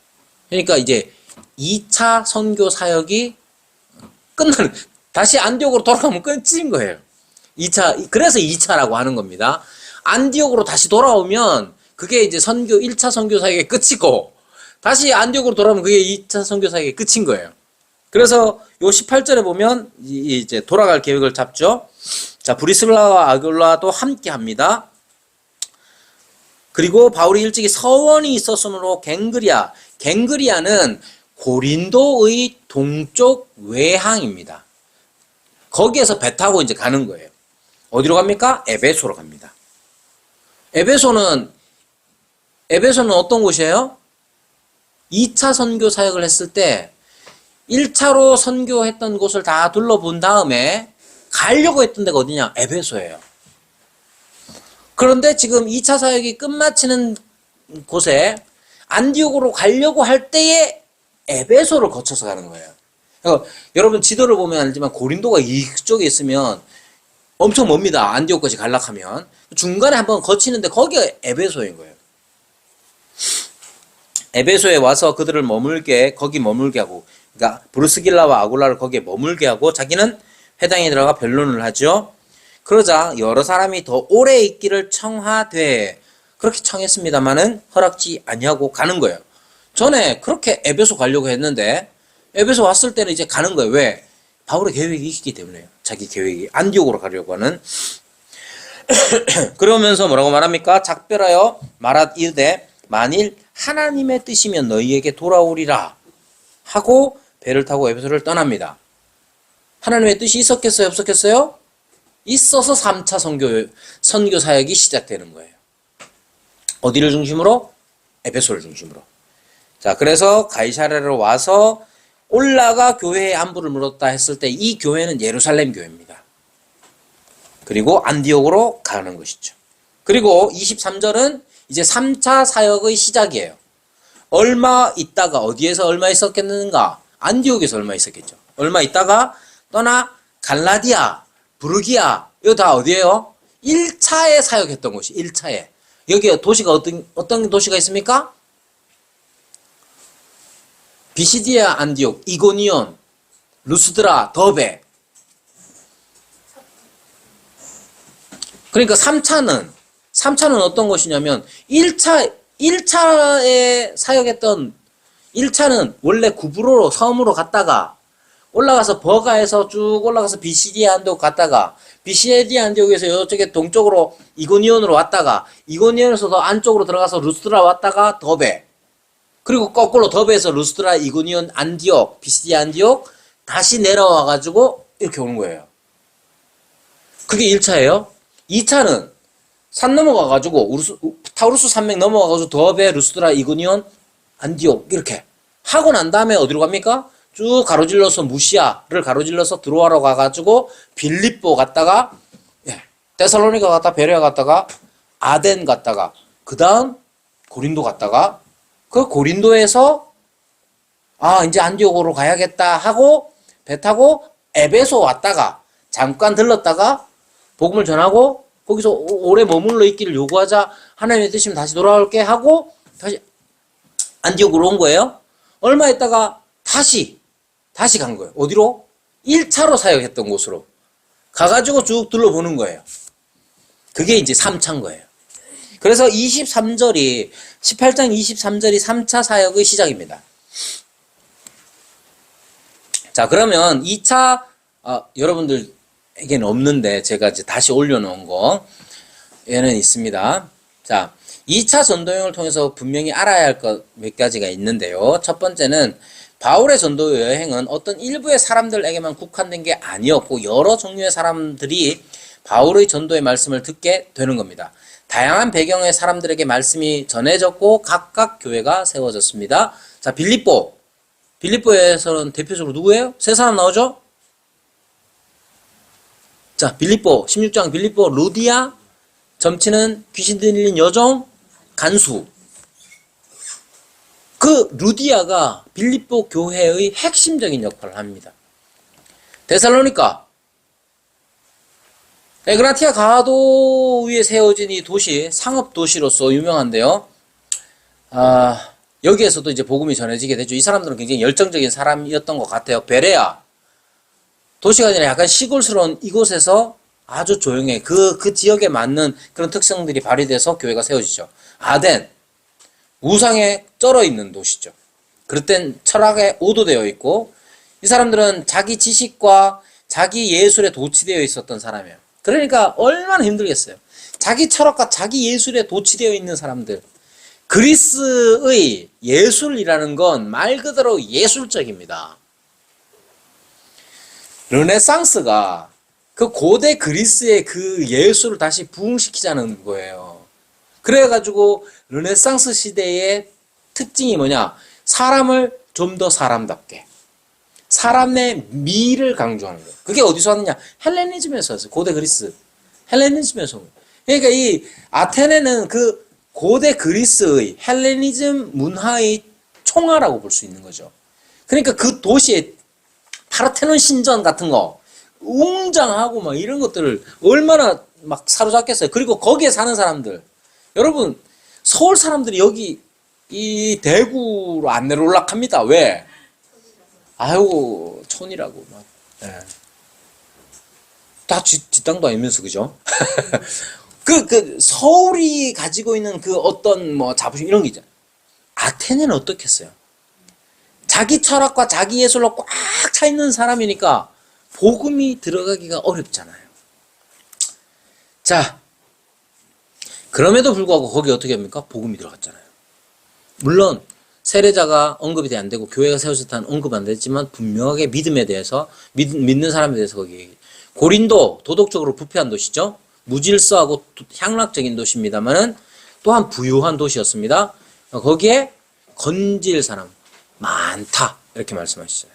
그러니까 이제 2차 선교 사역이 끝나는, 다시 안디옥으로 돌아가면 끝인 거예요. 2차, 그래서 2차라고 하는 겁니다. 안디옥으로 다시 돌아오면 그게 이제 1차 선교 사역의 끝이고, 다시 안디옥으로 돌아오면 그게 2차 선교 사역의 끝인 거예요. 그래서 요 18절에 보면 이제 돌아갈 계획을 잡죠. 자, 브리슬라와 아굴라도 함께 합니다. 그리고 바울이 일찍이 서원이 있었으므로 갱그리아는 고린도의 동쪽 외항입니다. 거기에서 배 타고 이제 가는 거예요. 어디로 갑니까? 에베소로 갑니다. 에베소는 어떤 곳이에요? 2차 선교 사역을 했을 때 1차로 선교했던 곳을 다 둘러본 다음에 가려고 했던 데가 어디냐? 에베소예요. 그런데 지금 2차 사역이 끝마치는 곳에 안디옥으로 가려고 할 때에 에베소를 거쳐서 가는 거예요. 그러니까 여러분 지도를 보면 알지만 고린도가 이쪽에 있으면 엄청 멉니다. 안디옥까지 가려면 중간에 한번 거치는데 거기가 에베소인 거예요. 에베소에 와서 그들을 거기 머물게 하고, 그러니까 브루스길라와 아굴라를 거기에 머물게 하고 자기는 회당에 들어가 변론을 하죠. 그러자 여러 사람이 더 오래 있기를 청하되, 그렇게 청했습니다마는 허락지 아니하고 가는 거예요. 전에 그렇게 에베소 가려고 했는데 에베소 왔을 때는 이제 가는 거예요. 왜? 바울의 계획이 있기 때문에요. 자기 계획이 안디옥으로 가려고 하는. 그러면서 뭐라고 말합니까? 작별하여 말하이르되 만일 하나님의 뜻이면 너희에게 돌아오리라 하고 배를 타고 에베소를 떠납니다. 하나님의 뜻이 있었겠어요? 없었겠어요? 있어서 3차 선교 사역이 시작되는 거예요. 어디를 중심으로? 에베소를 중심으로. 자, 그래서 가이사랴로 와서 올라가 교회의 안부를 물었다 했을 때 이 교회는 예루살렘 교회입니다. 그리고 안디옥으로 가는 것이죠. 그리고 23절은 이제 3차 사역의 시작이에요. 얼마 있다가 어디에서 얼마 있었겠는가? 안디옥에서 얼마 있었겠죠. 얼마 있다가 떠나 갈라디아, 부르기아, 이거 다 어디예요? 1차에 사역했던 곳이 1차에. 여기 도시가 어떤 도시가 있습니까? 비시디아, 안디옥, 이고니온, 루스드라, 더베. 그러니까 3차는 어떤 것이냐면 1차에 사역했던 1차는 원래 구브로로 섬으로 갔다가 올라가서 버가에서 쭉 올라가서 비시디아 안디옥 갔다가 비시디아 안디옥에서 이쪽에 동쪽으로 이고니온으로 왔다가 이고니온에서 더 안쪽으로 들어가서 루스드라 왔다가 더베. 그리고 거꾸로 더베에서 루스드라, 이고니온, 안디옥, 피시디아 안디옥 다시 내려와가지고 이렇게 오는 거예요. 그게 1차예요. 2차는 산 넘어가가지고 타우루스 산맥 넘어가가지고 더베, 루스드라, 이고니온, 안디옥 이렇게 하고 난 다음에 어디로 갑니까? 쭉 가로질러서 무시아를 가로질러서 들어와러 가가지고 빌립보 갔다가 데살로니가 갔다가 베레아 갔다가 아덴 갔다가 그 다음 고린도 갔다가 그 고린도에서 이제 안디옥으로 가야겠다 하고 배 타고 에베소 왔다가 잠깐 들렀다가 복음을 전하고 거기서 오래 머물러 있기를 요구하자 하나님의 뜻이면 다시 돌아올게 하고 다시 안디옥으로 온 거예요. 얼마 있다가 다시 간 거예요. 어디로? 1차로 사역했던 곳으로 가가지고 쭉 둘러보는 거예요. 그게 이제 3차인 거예요. 그래서 18장 23절이 3차 사역의 시작입니다. 자, 그러면 2차, 여러분들에게는 없는데 제가 이제 다시 올려놓은 거, 얘는 있습니다. 자, 2차 전도여행을 통해서 분명히 알아야 할 것 몇 가지가 있는데요. 첫 번째는 바울의 전도 여행은 어떤 일부의 사람들에게만 국한된 게 아니었고 여러 종류의 사람들이 바울의 전도의 말씀을 듣게 되는 겁니다. 다양한 배경의 사람들에게 말씀이 전해졌고 각각 교회가 세워졌습니다. 자, 빌립보에서는 대표적으로 누구예요? 세 사람 나오죠? 자, 16장 빌립보 루디아, 점치는 귀신 들린 여종, 간수. 그 루디아가 빌립보 교회의 핵심적인 역할을 합니다. 데살로니가, 에그라티아 가도 위에 세워진 이 도시, 상업 도시로서 유명한데요. 여기에서도 이제 복음이 전해지게 되죠. 이 사람들은 굉장히 열정적인 사람이었던 것 같아요. 베레아, 도시가 아니라 약간 시골스러운 이곳에서 아주 조용해. 그 지역에 맞는 그런 특성들이 발휘돼서 교회가 세워지죠. 아덴, 우상에 쩔어 있는 도시죠. 그럴 땐 철학에 오도되어 있고, 이 사람들은 자기 지식과 자기 예술에 도취되어 있었던 사람이에요. 그러니까 얼마나 힘들겠어요. 자기 철학과 자기 예술에 도취되어 있는 사람들. 그리스의 예술이라는 건 말 그대로 예술적입니다. 르네상스가 그 고대 그리스의 그 예술을 다시 부흥시키자는 거예요. 그래가지고 르네상스 시대의 특징이 뭐냐? 사람을 좀 더 사람답게, 사람의 미를 강조하는 거예요. 그게 어디서 왔느냐? 헬레니즘에서 왔어요. 고대 그리스 헬레니즘에서 온 거예요. 그러니까 이 아테네는 그 고대 그리스의 헬레니즘 문화의 총화라고 볼 수 있는 거죠. 그러니까 그 도시에 파르테논 신전 같은 거 웅장하고 막 이런 것들을 얼마나 막 사로잡겠어요. 그리고 거기에 사는 사람들, 여러분 서울 사람들이 여기 이 대구로 안 내려올락합니다. 왜? 아유 촌이라고 막. 다 지 땅도 아니면서 그죠? 그 서울이 가지고 있는 그 어떤 뭐 자부심 이런 게 있잖아요. 아테네는 어떻겠어요? 자기 철학과 자기 예술로 꽉 차 있는 사람이니까 복음이 들어가기가 어렵잖아요. 자, 그럼에도 불구하고 거기 어떻게 합니까? 복음이 들어갔잖아요. 물론 세례자가 언급이 안 되고 교회가 세워졌다는 언급 안 됐지만 분명하게 믿음에 대해서 믿는 사람에 대해서 거기 고린도 도덕적으로 부패한 도시죠. 무질서하고 향락적인 도시입니다만은 또한 부유한 도시였습니다. 거기에 건질 사람 많다 이렇게 말씀하시죠.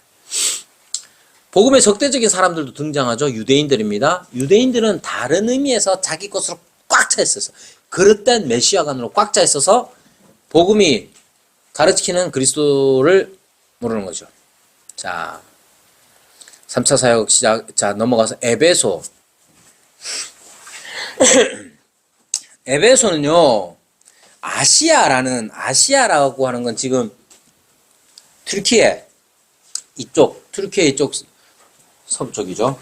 복음의 적대적인 사람들도 등장하죠. 유대인들입니다. 유대인들은 다른 의미에서 자기 것으로 꽉 차 있어서 그릇된 메시아관으로 꽉 차 있어서 복음이 가르치는 그리스도를 모르는 거죠. 자, 3차 사역 시작. 자, 넘어가서 에베소. 에베소는요, 아시아라고 하는 건 지금 튀르키예 이쪽 서쪽이죠.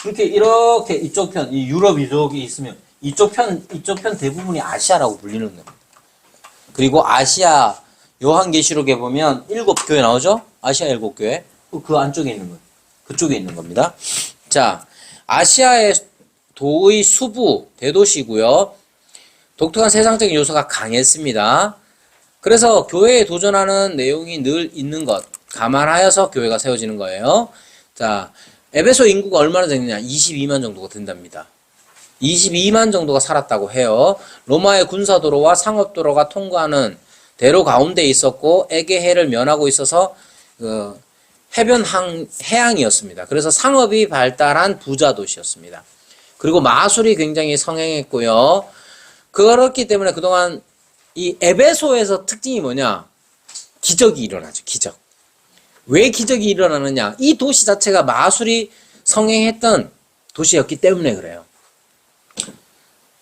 이렇게 이쪽 편, 이 유럽 이쪽이 있으면 이쪽 편 대부분이 아시아라고 불리는 겁니다. 그리고 아시아 요한계시록에 보면 7교회 나오죠? 아시아 7교회. 그 안쪽에 있는 거예요. 그쪽에 있는 겁니다. 자, 아시아의 도의 수부, 대도시고요. 독특한 세상적인 요소가 강했습니다. 그래서 교회에 도전하는 내용이 늘 있는 것 감안하여서 교회가 세워지는 거예요. 자, 에베소 인구가 얼마나 되느냐? 22만 정도가 된답니다. 22만 정도가 살았다고 해요. 로마의 군사도로와 상업도로가 통과하는 대로 가운데 있었고 에게해를 면하고 있어서 해변 해양이었습니다. 그래서 상업이 발달한 부자 도시였습니다. 그리고 마술이 굉장히 성행했고요. 그렇기 때문에 그동안 이 에베소에서 특징이 뭐냐? 기적이 일어나죠. 기적. 왜 기적이 일어나느냐? 이 도시 자체가 마술이 성행했던 도시였기 때문에 그래요.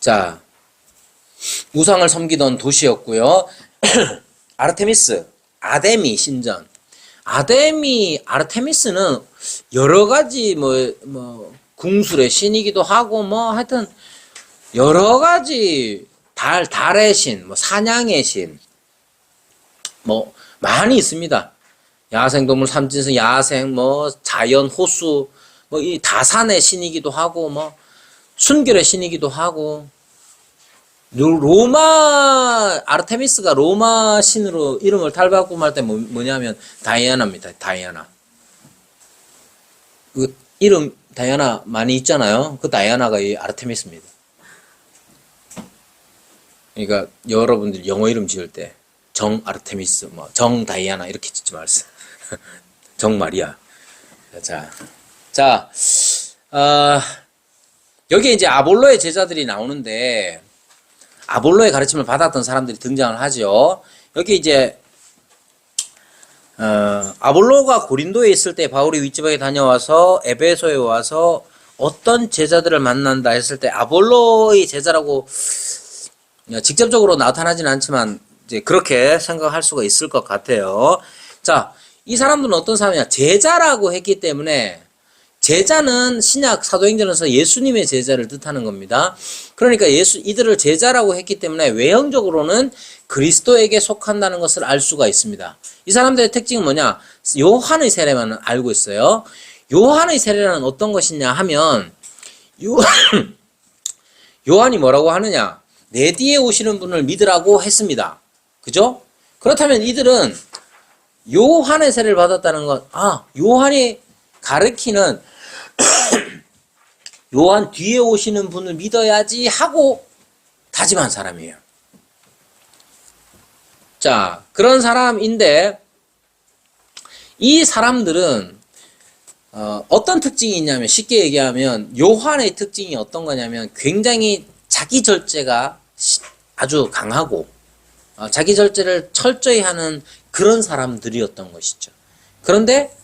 자, 우상을 섬기던 도시였고요. 아르테미스, 아데미 신전. 아르테미스는 여러 가지 궁술의 신이기도 하고 하여튼 여러 가지 달의 신, 사냥의 신, 많이 있습니다. 야생동물 삼진성, 야생, 자연, 호수, 이 다산의 신이기도 하고, 순결의 신이기도 하고, 아르테미스가 로마 신으로 이름을 탈바꿈할 때 뭐냐면, 다이아나입니다. 다이아나. 그 이름, 다이아나 많이 있잖아요. 그 다이아나가 이 아르테미스입니다. 그러니까 여러분들 영어 이름 지을 때, 정 아르테미스, 정 다이아나 이렇게 짓지 마세요. 정 마리아. 여기 이제 아볼로의 제자들이 나오는데, 아볼로의 가르침을 받았던 사람들이 등장을 하죠. 여기 이제, 아볼로가 고린도에 있을 때 바울이 윗지방에 다녀와서 에베소에 와서 어떤 제자들을 만난다 했을 때 아볼로의 제자라고 직접적으로 나타나지는 않지만 이제 그렇게 생각할 수가 있을 것 같아요. 자, 이 사람들은 어떤 사람이냐? 제자라고 했기 때문에 제자는 신약 사도행전에서 예수님의 제자를 뜻하는 겁니다. 그러니까 이들을 제자라고 했기 때문에 외형적으로는 그리스도에게 속한다는 것을 알 수가 있습니다. 이 사람들의 특징은 뭐냐? 요한의 세례만 알고 있어요. 요한의 세례는 어떤 것이냐 하면 요한이 뭐라고 하느냐? 내 뒤에 오시는 분을 믿으라고 했습니다. 그죠? 그렇다면 이들은 요한의 세례를 받았다는 것, 요한이 가르치는 요한 뒤에 오시는 분을 믿어야지 하고 다짐한 사람이에요. 자, 그런 사람인데 이 사람들은 어떤 특징이 있냐면 쉽게 얘기하면 요한의 특징이 어떤 거냐면 굉장히 자기 절제가 아주 강하고 자기 절제를 철저히 하는 그런 사람들이었던 것이죠. 그런데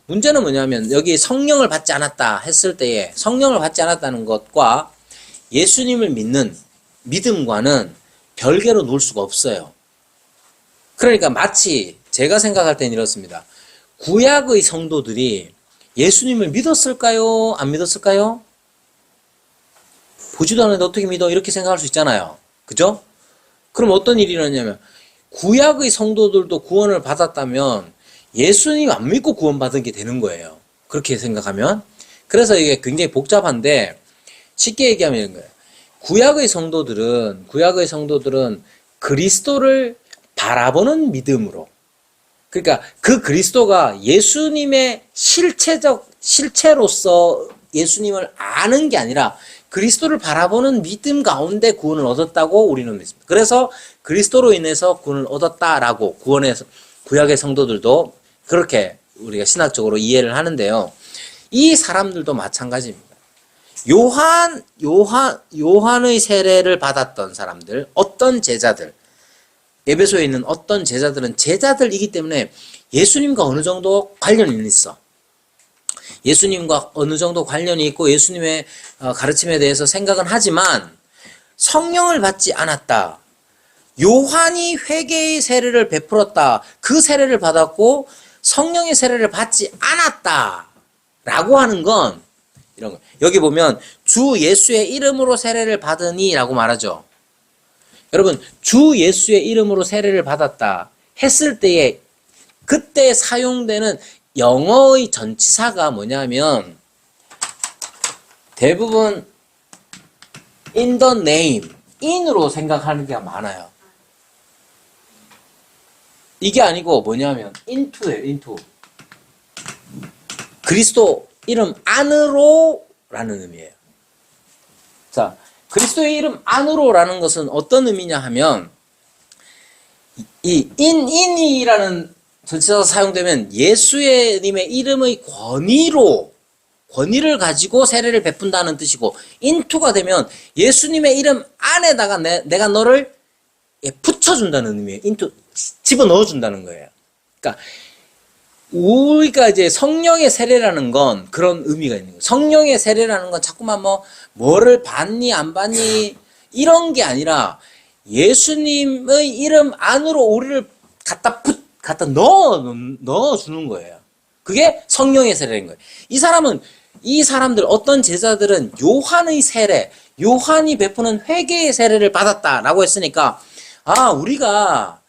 문제는 뭐냐면 여기 성령을 받지 않았다 했을 때에 성령을 받지 않았다는 것과 예수님을 믿는 믿음과는 별개로 놓을 수가 없어요. 그러니까 마치 제가 생각할 땐 이렇습니다. 구약의 성도들이 예수님을 믿었을까요? 안 믿었을까요? 보지도 않는데 어떻게 믿어? 이렇게 생각할 수 있잖아요. 그죠? 그럼 어떤 일이 일어나냐면 구약의 성도들도 구원을 받았다면 예수님 안 믿고 구원받은 게 되는 거예요. 그렇게 생각하면. 그래서 이게 굉장히 복잡한데 쉽게 얘기하면 이런 거예요. 구약의 성도들은 그리스도를 바라보는 믿음으로, 그러니까 그 그리스도가 예수님의 실체로서 예수님을 아는 게 아니라 그리스도를 바라보는 믿음 가운데 구원을 얻었다고 우리는 믿습니다. 그래서 그리스도로 인해서 구원을 얻었다라고 구약의 성도들도 그렇게 우리가 신학적으로 이해를 하는데요. 이 사람들도 마찬가지입니다. 요한의 세례를 받았던 사람들, 어떤 제자들, 에베소에 있는 어떤 제자들은 제자들이기 때문에 예수님과 어느 정도 관련이 있어. 예수님과 어느 정도 관련이 있고 예수님의 가르침에 대해서 생각은 하지만 성령을 받지 않았다. 요한이 회개의 세례를 베풀었다. 그 세례를 받았고 성령의 세례를 받지 않았다. 라고 하는 건 이런 거. 여기 보면 주 예수의 이름으로 세례를 받으니 라고 말하죠. 여러분, 주 예수의 이름으로 세례를 받았다 했을 때에 그때 사용되는 영어의 전치사가 뭐냐면 대부분 in the name, in으로 생각하는 게 많아요. 이게 아니고 뭐냐면 into예요. into. 그리스도 이름 안으로라는 의미예요. 자, 그리스도의 이름 안으로라는 것은 어떤 의미냐 하면 이 in이라는 전치사가 사용되면 예수님의 이름의 권위를 가지고 세례를 베푼다는 뜻이고, into가 되면 예수님의 이름 안에다가 내가 너를 붙여준다는 의미예요. into, 집어넣어준다는 거예요. 그러니까 우리가 이제 성령의 세례라는 건 그런 의미가 있는 거예요. 성령의 세례라는 건 자꾸만 뭐를 받니 안 받니 이런 게 아니라 예수님의 이름 안으로 우리를 갖다 넣어주는 거예요. 그게 성령의 세례인 거예요. 이 사람들 어떤 제자들은 요한의 세례, 요한이 베푸는 회개의 세례를 받았다라고 했으니까, 아, 우리가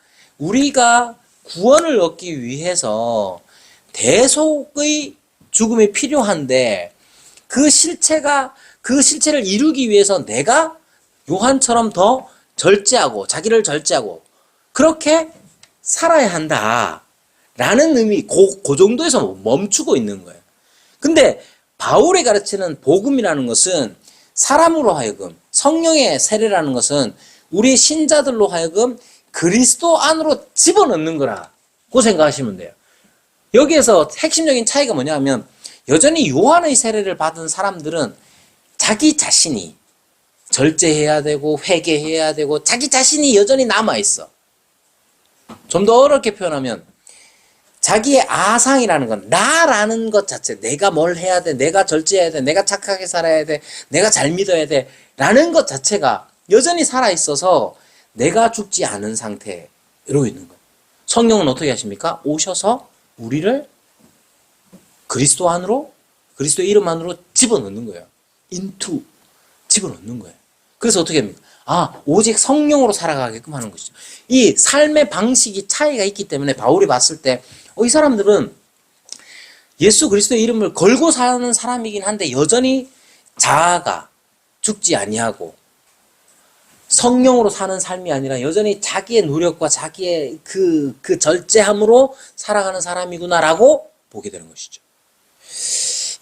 구원을 얻기 위해서 대속의 죽음이 필요한데 그 실체를 이루기 위해서 내가 요한처럼 더 절제하고 자기를 절제하고 그렇게 살아야 한다라는 의미, 그 정도에서 멈추고 있는 거예요. 근데 바울이 가르치는 복음이라는 것은 사람으로 하여금, 성령의 세례라는 것은 우리 신자들로 하여금 그리스도 안으로 집어넣는 거라고 생각하시면 돼요. 여기에서 핵심적인 차이가 뭐냐 하면, 여전히 요한의 세례를 받은 사람들은 자기 자신이 절제해야 되고 회개해야 되고 자기 자신이 여전히 남아있어. 좀 더 어렵게 표현하면 자기의 아상이라는 건, 나라는 것 자체, 내가 뭘 해야 돼, 내가 절제해야 돼, 내가 착하게 살아야 돼, 내가 잘 믿어야 돼 라는 것 자체가 여전히 살아있어서 내가 죽지 않은 상태로 있는 거예요. 성령은 어떻게 하십니까? 오셔서 우리를 그리스도 안으로, 그리스도의 이름 안으로 집어넣는 거예요. into, 집어넣는 거예요. 그래서 어떻게 합니까? 아, 오직 성령으로 살아가게끔 하는 것이죠. 이 삶의 방식이 차이가 있기 때문에 바울이 봤을 때 이 사람들은 예수 그리스도의 이름을 걸고 사는 사람이긴 한데 여전히 자아가 죽지 아니하고 성령으로 사는 삶이 아니라 여전히 자기의 노력과 자기의 그 절제함으로 살아가는 사람이구나라고 보게 되는 것이죠.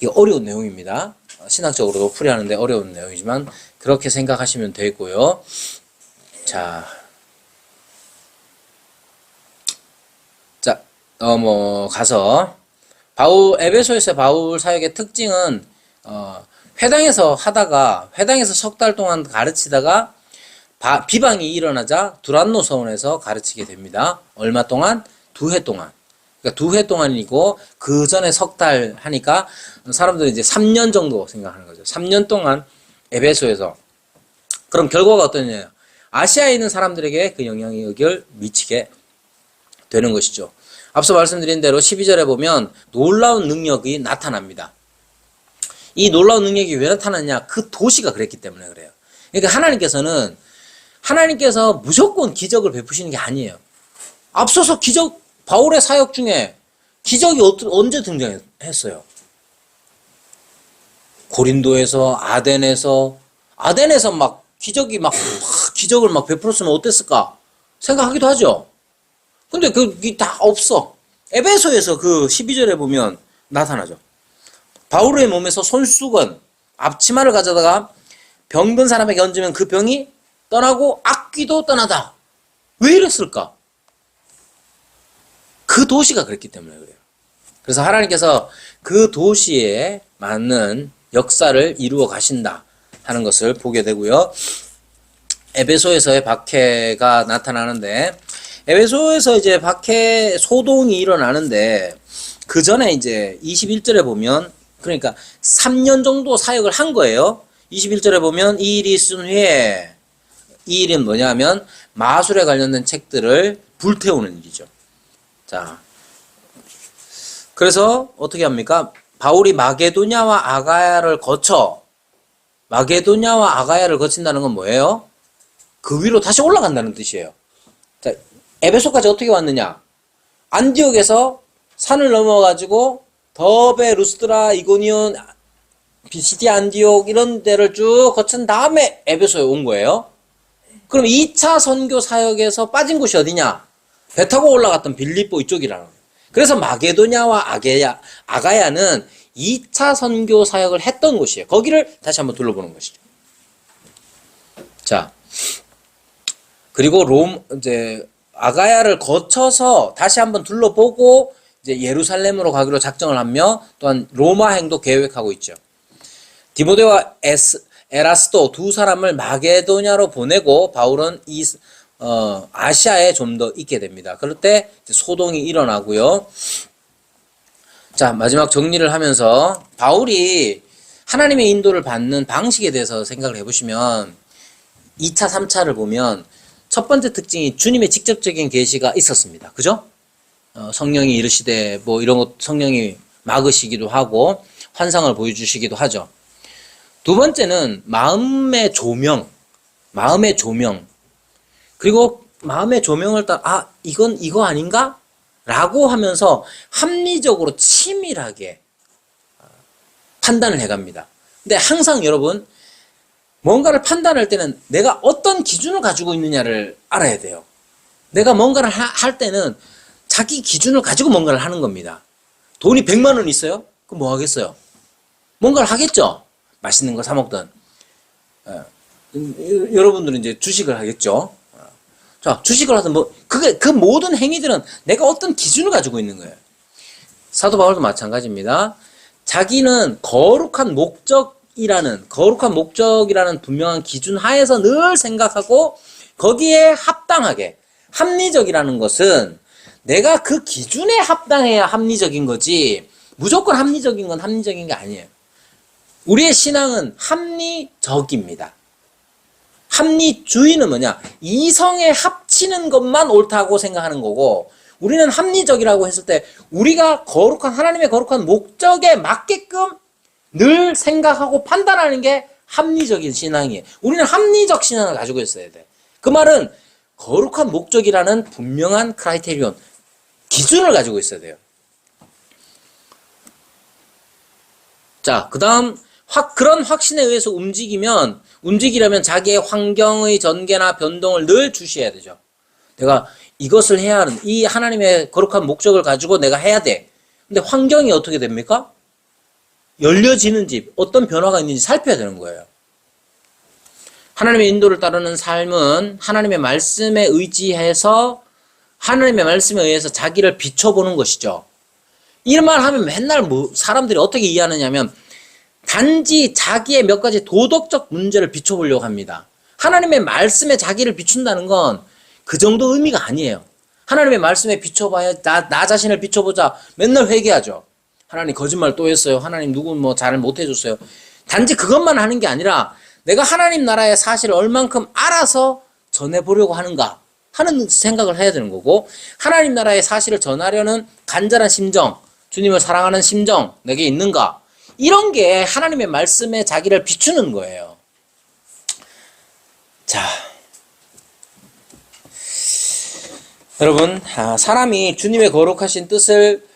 이거 어려운 내용입니다. 신학적으로도 풀이하는데 어려운 내용이지만 그렇게 생각하시면 되고요. 자, 가서 에베소에서의 바울 사역의 특징은 회당에서 석 달 동안 가르치다가 비방이 일어나자 두란노 서원에서 가르치게 됩니다. 얼마 동안? 2해 동안. 그러니까 2해 동안이고 그 전에 석 달 하니까 사람들은 이제 3년 정도 생각하는 거죠. 3년 동안 에베소에서. 그럼 결과가 어떠냐? 아시아에 있는 사람들에게 그 영향력을 미치게 되는 것이죠. 앞서 말씀드린 대로 12절에 보면 놀라운 능력이 나타납니다. 이 놀라운 능력이 왜 나타났냐? 그 도시가 그랬기 때문에 그래요. 그러니까 하나님께서 무조건 기적을 베푸시는 게 아니에요. 앞서서 바울의 사역 중에 기적이 언제 등장했어요? 고린도에서, 아덴에서 기적을 베풀었으면 어땠을까? 생각하기도 하죠. 근데 그게 다 없어. 에베소에서 그 12절에 보면 나타나죠. 바울의 몸에서 손수건, 앞치마를 가져다가 병든 사람에게 얹으면 그 병이 떠나고 악귀도 떠나다. 왜 이랬을까? 그 도시가 그랬기 때문에 그래요. 그래서 하나님께서 그 도시에 맞는 역사를 이루어 가신다 하는 것을 보게 되고요. 에베소에서의 박해가 나타나는데, 에베소에서 이제 박해 소동이 일어나는데, 그 전에 이제 21절에 보면, 그러니까 3년 정도 사역을 한 거예요. 21절에 보면 이 일이 있은 후에, 이 일은 뭐냐면 마술에 관련된 책들을 불태우는 일이죠. 자, 그래서 어떻게 합니까? 바울이 마게도냐와 아가야를 거친다는 건 뭐예요? 그 위로 다시 올라간다는 뜻이에요. 자, 에베소까지 어떻게 왔느냐? 안디옥에서 산을 넘어가지고 더베, 루스드라, 이고니온, 비시디 안디옥 이런 데를 쭉 거친 다음에 에베소에 온 거예요. 그럼 2차 선교 사역에서 빠진 곳이 어디냐? 배 타고 올라갔던 빌립보 이쪽이라는 거예요. 그래서 마게도냐와 아가야는 2차 선교 사역을 했던 곳이에요. 거기를 다시 한번 둘러보는 것이죠. 자, 그리고 이제 아가야를 거쳐서 다시 한번 둘러보고 이제 예루살렘으로 가기로 작정을 하며 또한 로마행도 계획하고 있죠. 디모데와 에라스도 두 사람을 마게도냐로 보내고 바울은 아시아에 좀 더 있게 됩니다. 그럴 때 소동이 일어나고요. 자, 마지막 정리를 하면서 바울이 하나님의 인도를 받는 방식에 대해서 생각을 해보시면 2차, 3차를 보면 첫 번째 특징이 주님의 직접적인 계시가 있었습니다. 그죠? 성령이 이르시되 뭐 이런 것 성령이 막으시기도 하고 환상을 보여주시기도 하죠. 두 번째는 마음의 조명. 그리고 마음의 조명을 따라 이건 이거 아닌가? 라고 하면서 합리적으로 치밀하게 판단을 해갑니다. 근데 항상 여러분 뭔가를 판단할 때는 내가 어떤 기준을 가지고 있느냐를 알아야 돼요. 내가 뭔가를 할 때는 자기 기준을 가지고 뭔가를 하는 겁니다. 돈이 100만 원 있어요? 그럼 뭐 하겠어요? 뭔가를 하겠죠? 맛있는 거 사 먹든. 여러분들은 이제 주식을 하겠죠? 자, 주식을 하든 그 모든 행위들은 내가 어떤 기준을 가지고 있는 거예요. 사도 바울도 마찬가지입니다. 자기는 거룩한 목적이라는 분명한 기준 하에서 늘 생각하고 거기에 합당하게, 합리적이라는 것은 내가 그 기준에 합당해야 합리적인 거지 무조건 합리적인 건 합리적인 게 아니에요. 우리의 신앙은 합리적입니다. 합리주의는 뭐냐? 이성에 합치는 것만 옳다고 생각하는 거고 우리는 합리적이라고 했을 때 우리가 하나님의 거룩한 목적에 맞게끔 늘 생각하고 판단하는 게 합리적인 신앙이에요. 우리는 합리적 신앙을 가지고 있어야 돼. 그 말은 거룩한 목적이라는 분명한 크라이테리온, 기준을 가지고 있어야 돼요. 자, 그 다음 그런 확신에 의해서 움직이려면 자기의 환경의 전개나 변동을 늘 주시해야 되죠. 내가 이것을 해야 하는, 이 하나님의 거룩한 목적을 가지고 내가 해야 돼. 근데 환경이 어떻게 됩니까? 열려지는지, 어떤 변화가 있는지 살펴야 되는 거예요. 하나님의 인도를 따르는 삶은 하나님의 말씀에 의지해서, 하나님의 말씀에 의해서 자기를 비춰보는 것이죠. 이런 말 하면 맨날 사람들이 어떻게 이해하느냐면, 단지 자기의 몇 가지 도덕적 문제를 비춰보려고 합니다. 하나님의 말씀에 자기를 비춘다는 건 그 정도 의미가 아니에요. 하나님의 말씀에 비춰봐야 나 자신을 비춰보자. 맨날 회개하죠. 하나님 거짓말 또 했어요. 하나님 누군 잘 못해줬어요. 단지 그것만 하는 게 아니라 내가 하나님 나라의 사실을 얼만큼 알아서 전해보려고 하는가 하는 생각을 해야 되는 거고, 하나님 나라의 사실을 전하려는 간절한 심정, 주님을 사랑하는 심정 내게 있는가, 이런 게 하나님의 말씀에 자기를 비추는 거예요. 자, 여러분, 사람이 주님의 거룩하신 뜻을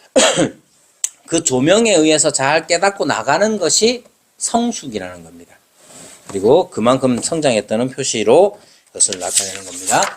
그 조명에 의해서 잘 깨닫고 나가는 것이 성숙이라는 겁니다. 그리고 그만큼 성장했다는 표시로 그것을 나타내는 겁니다.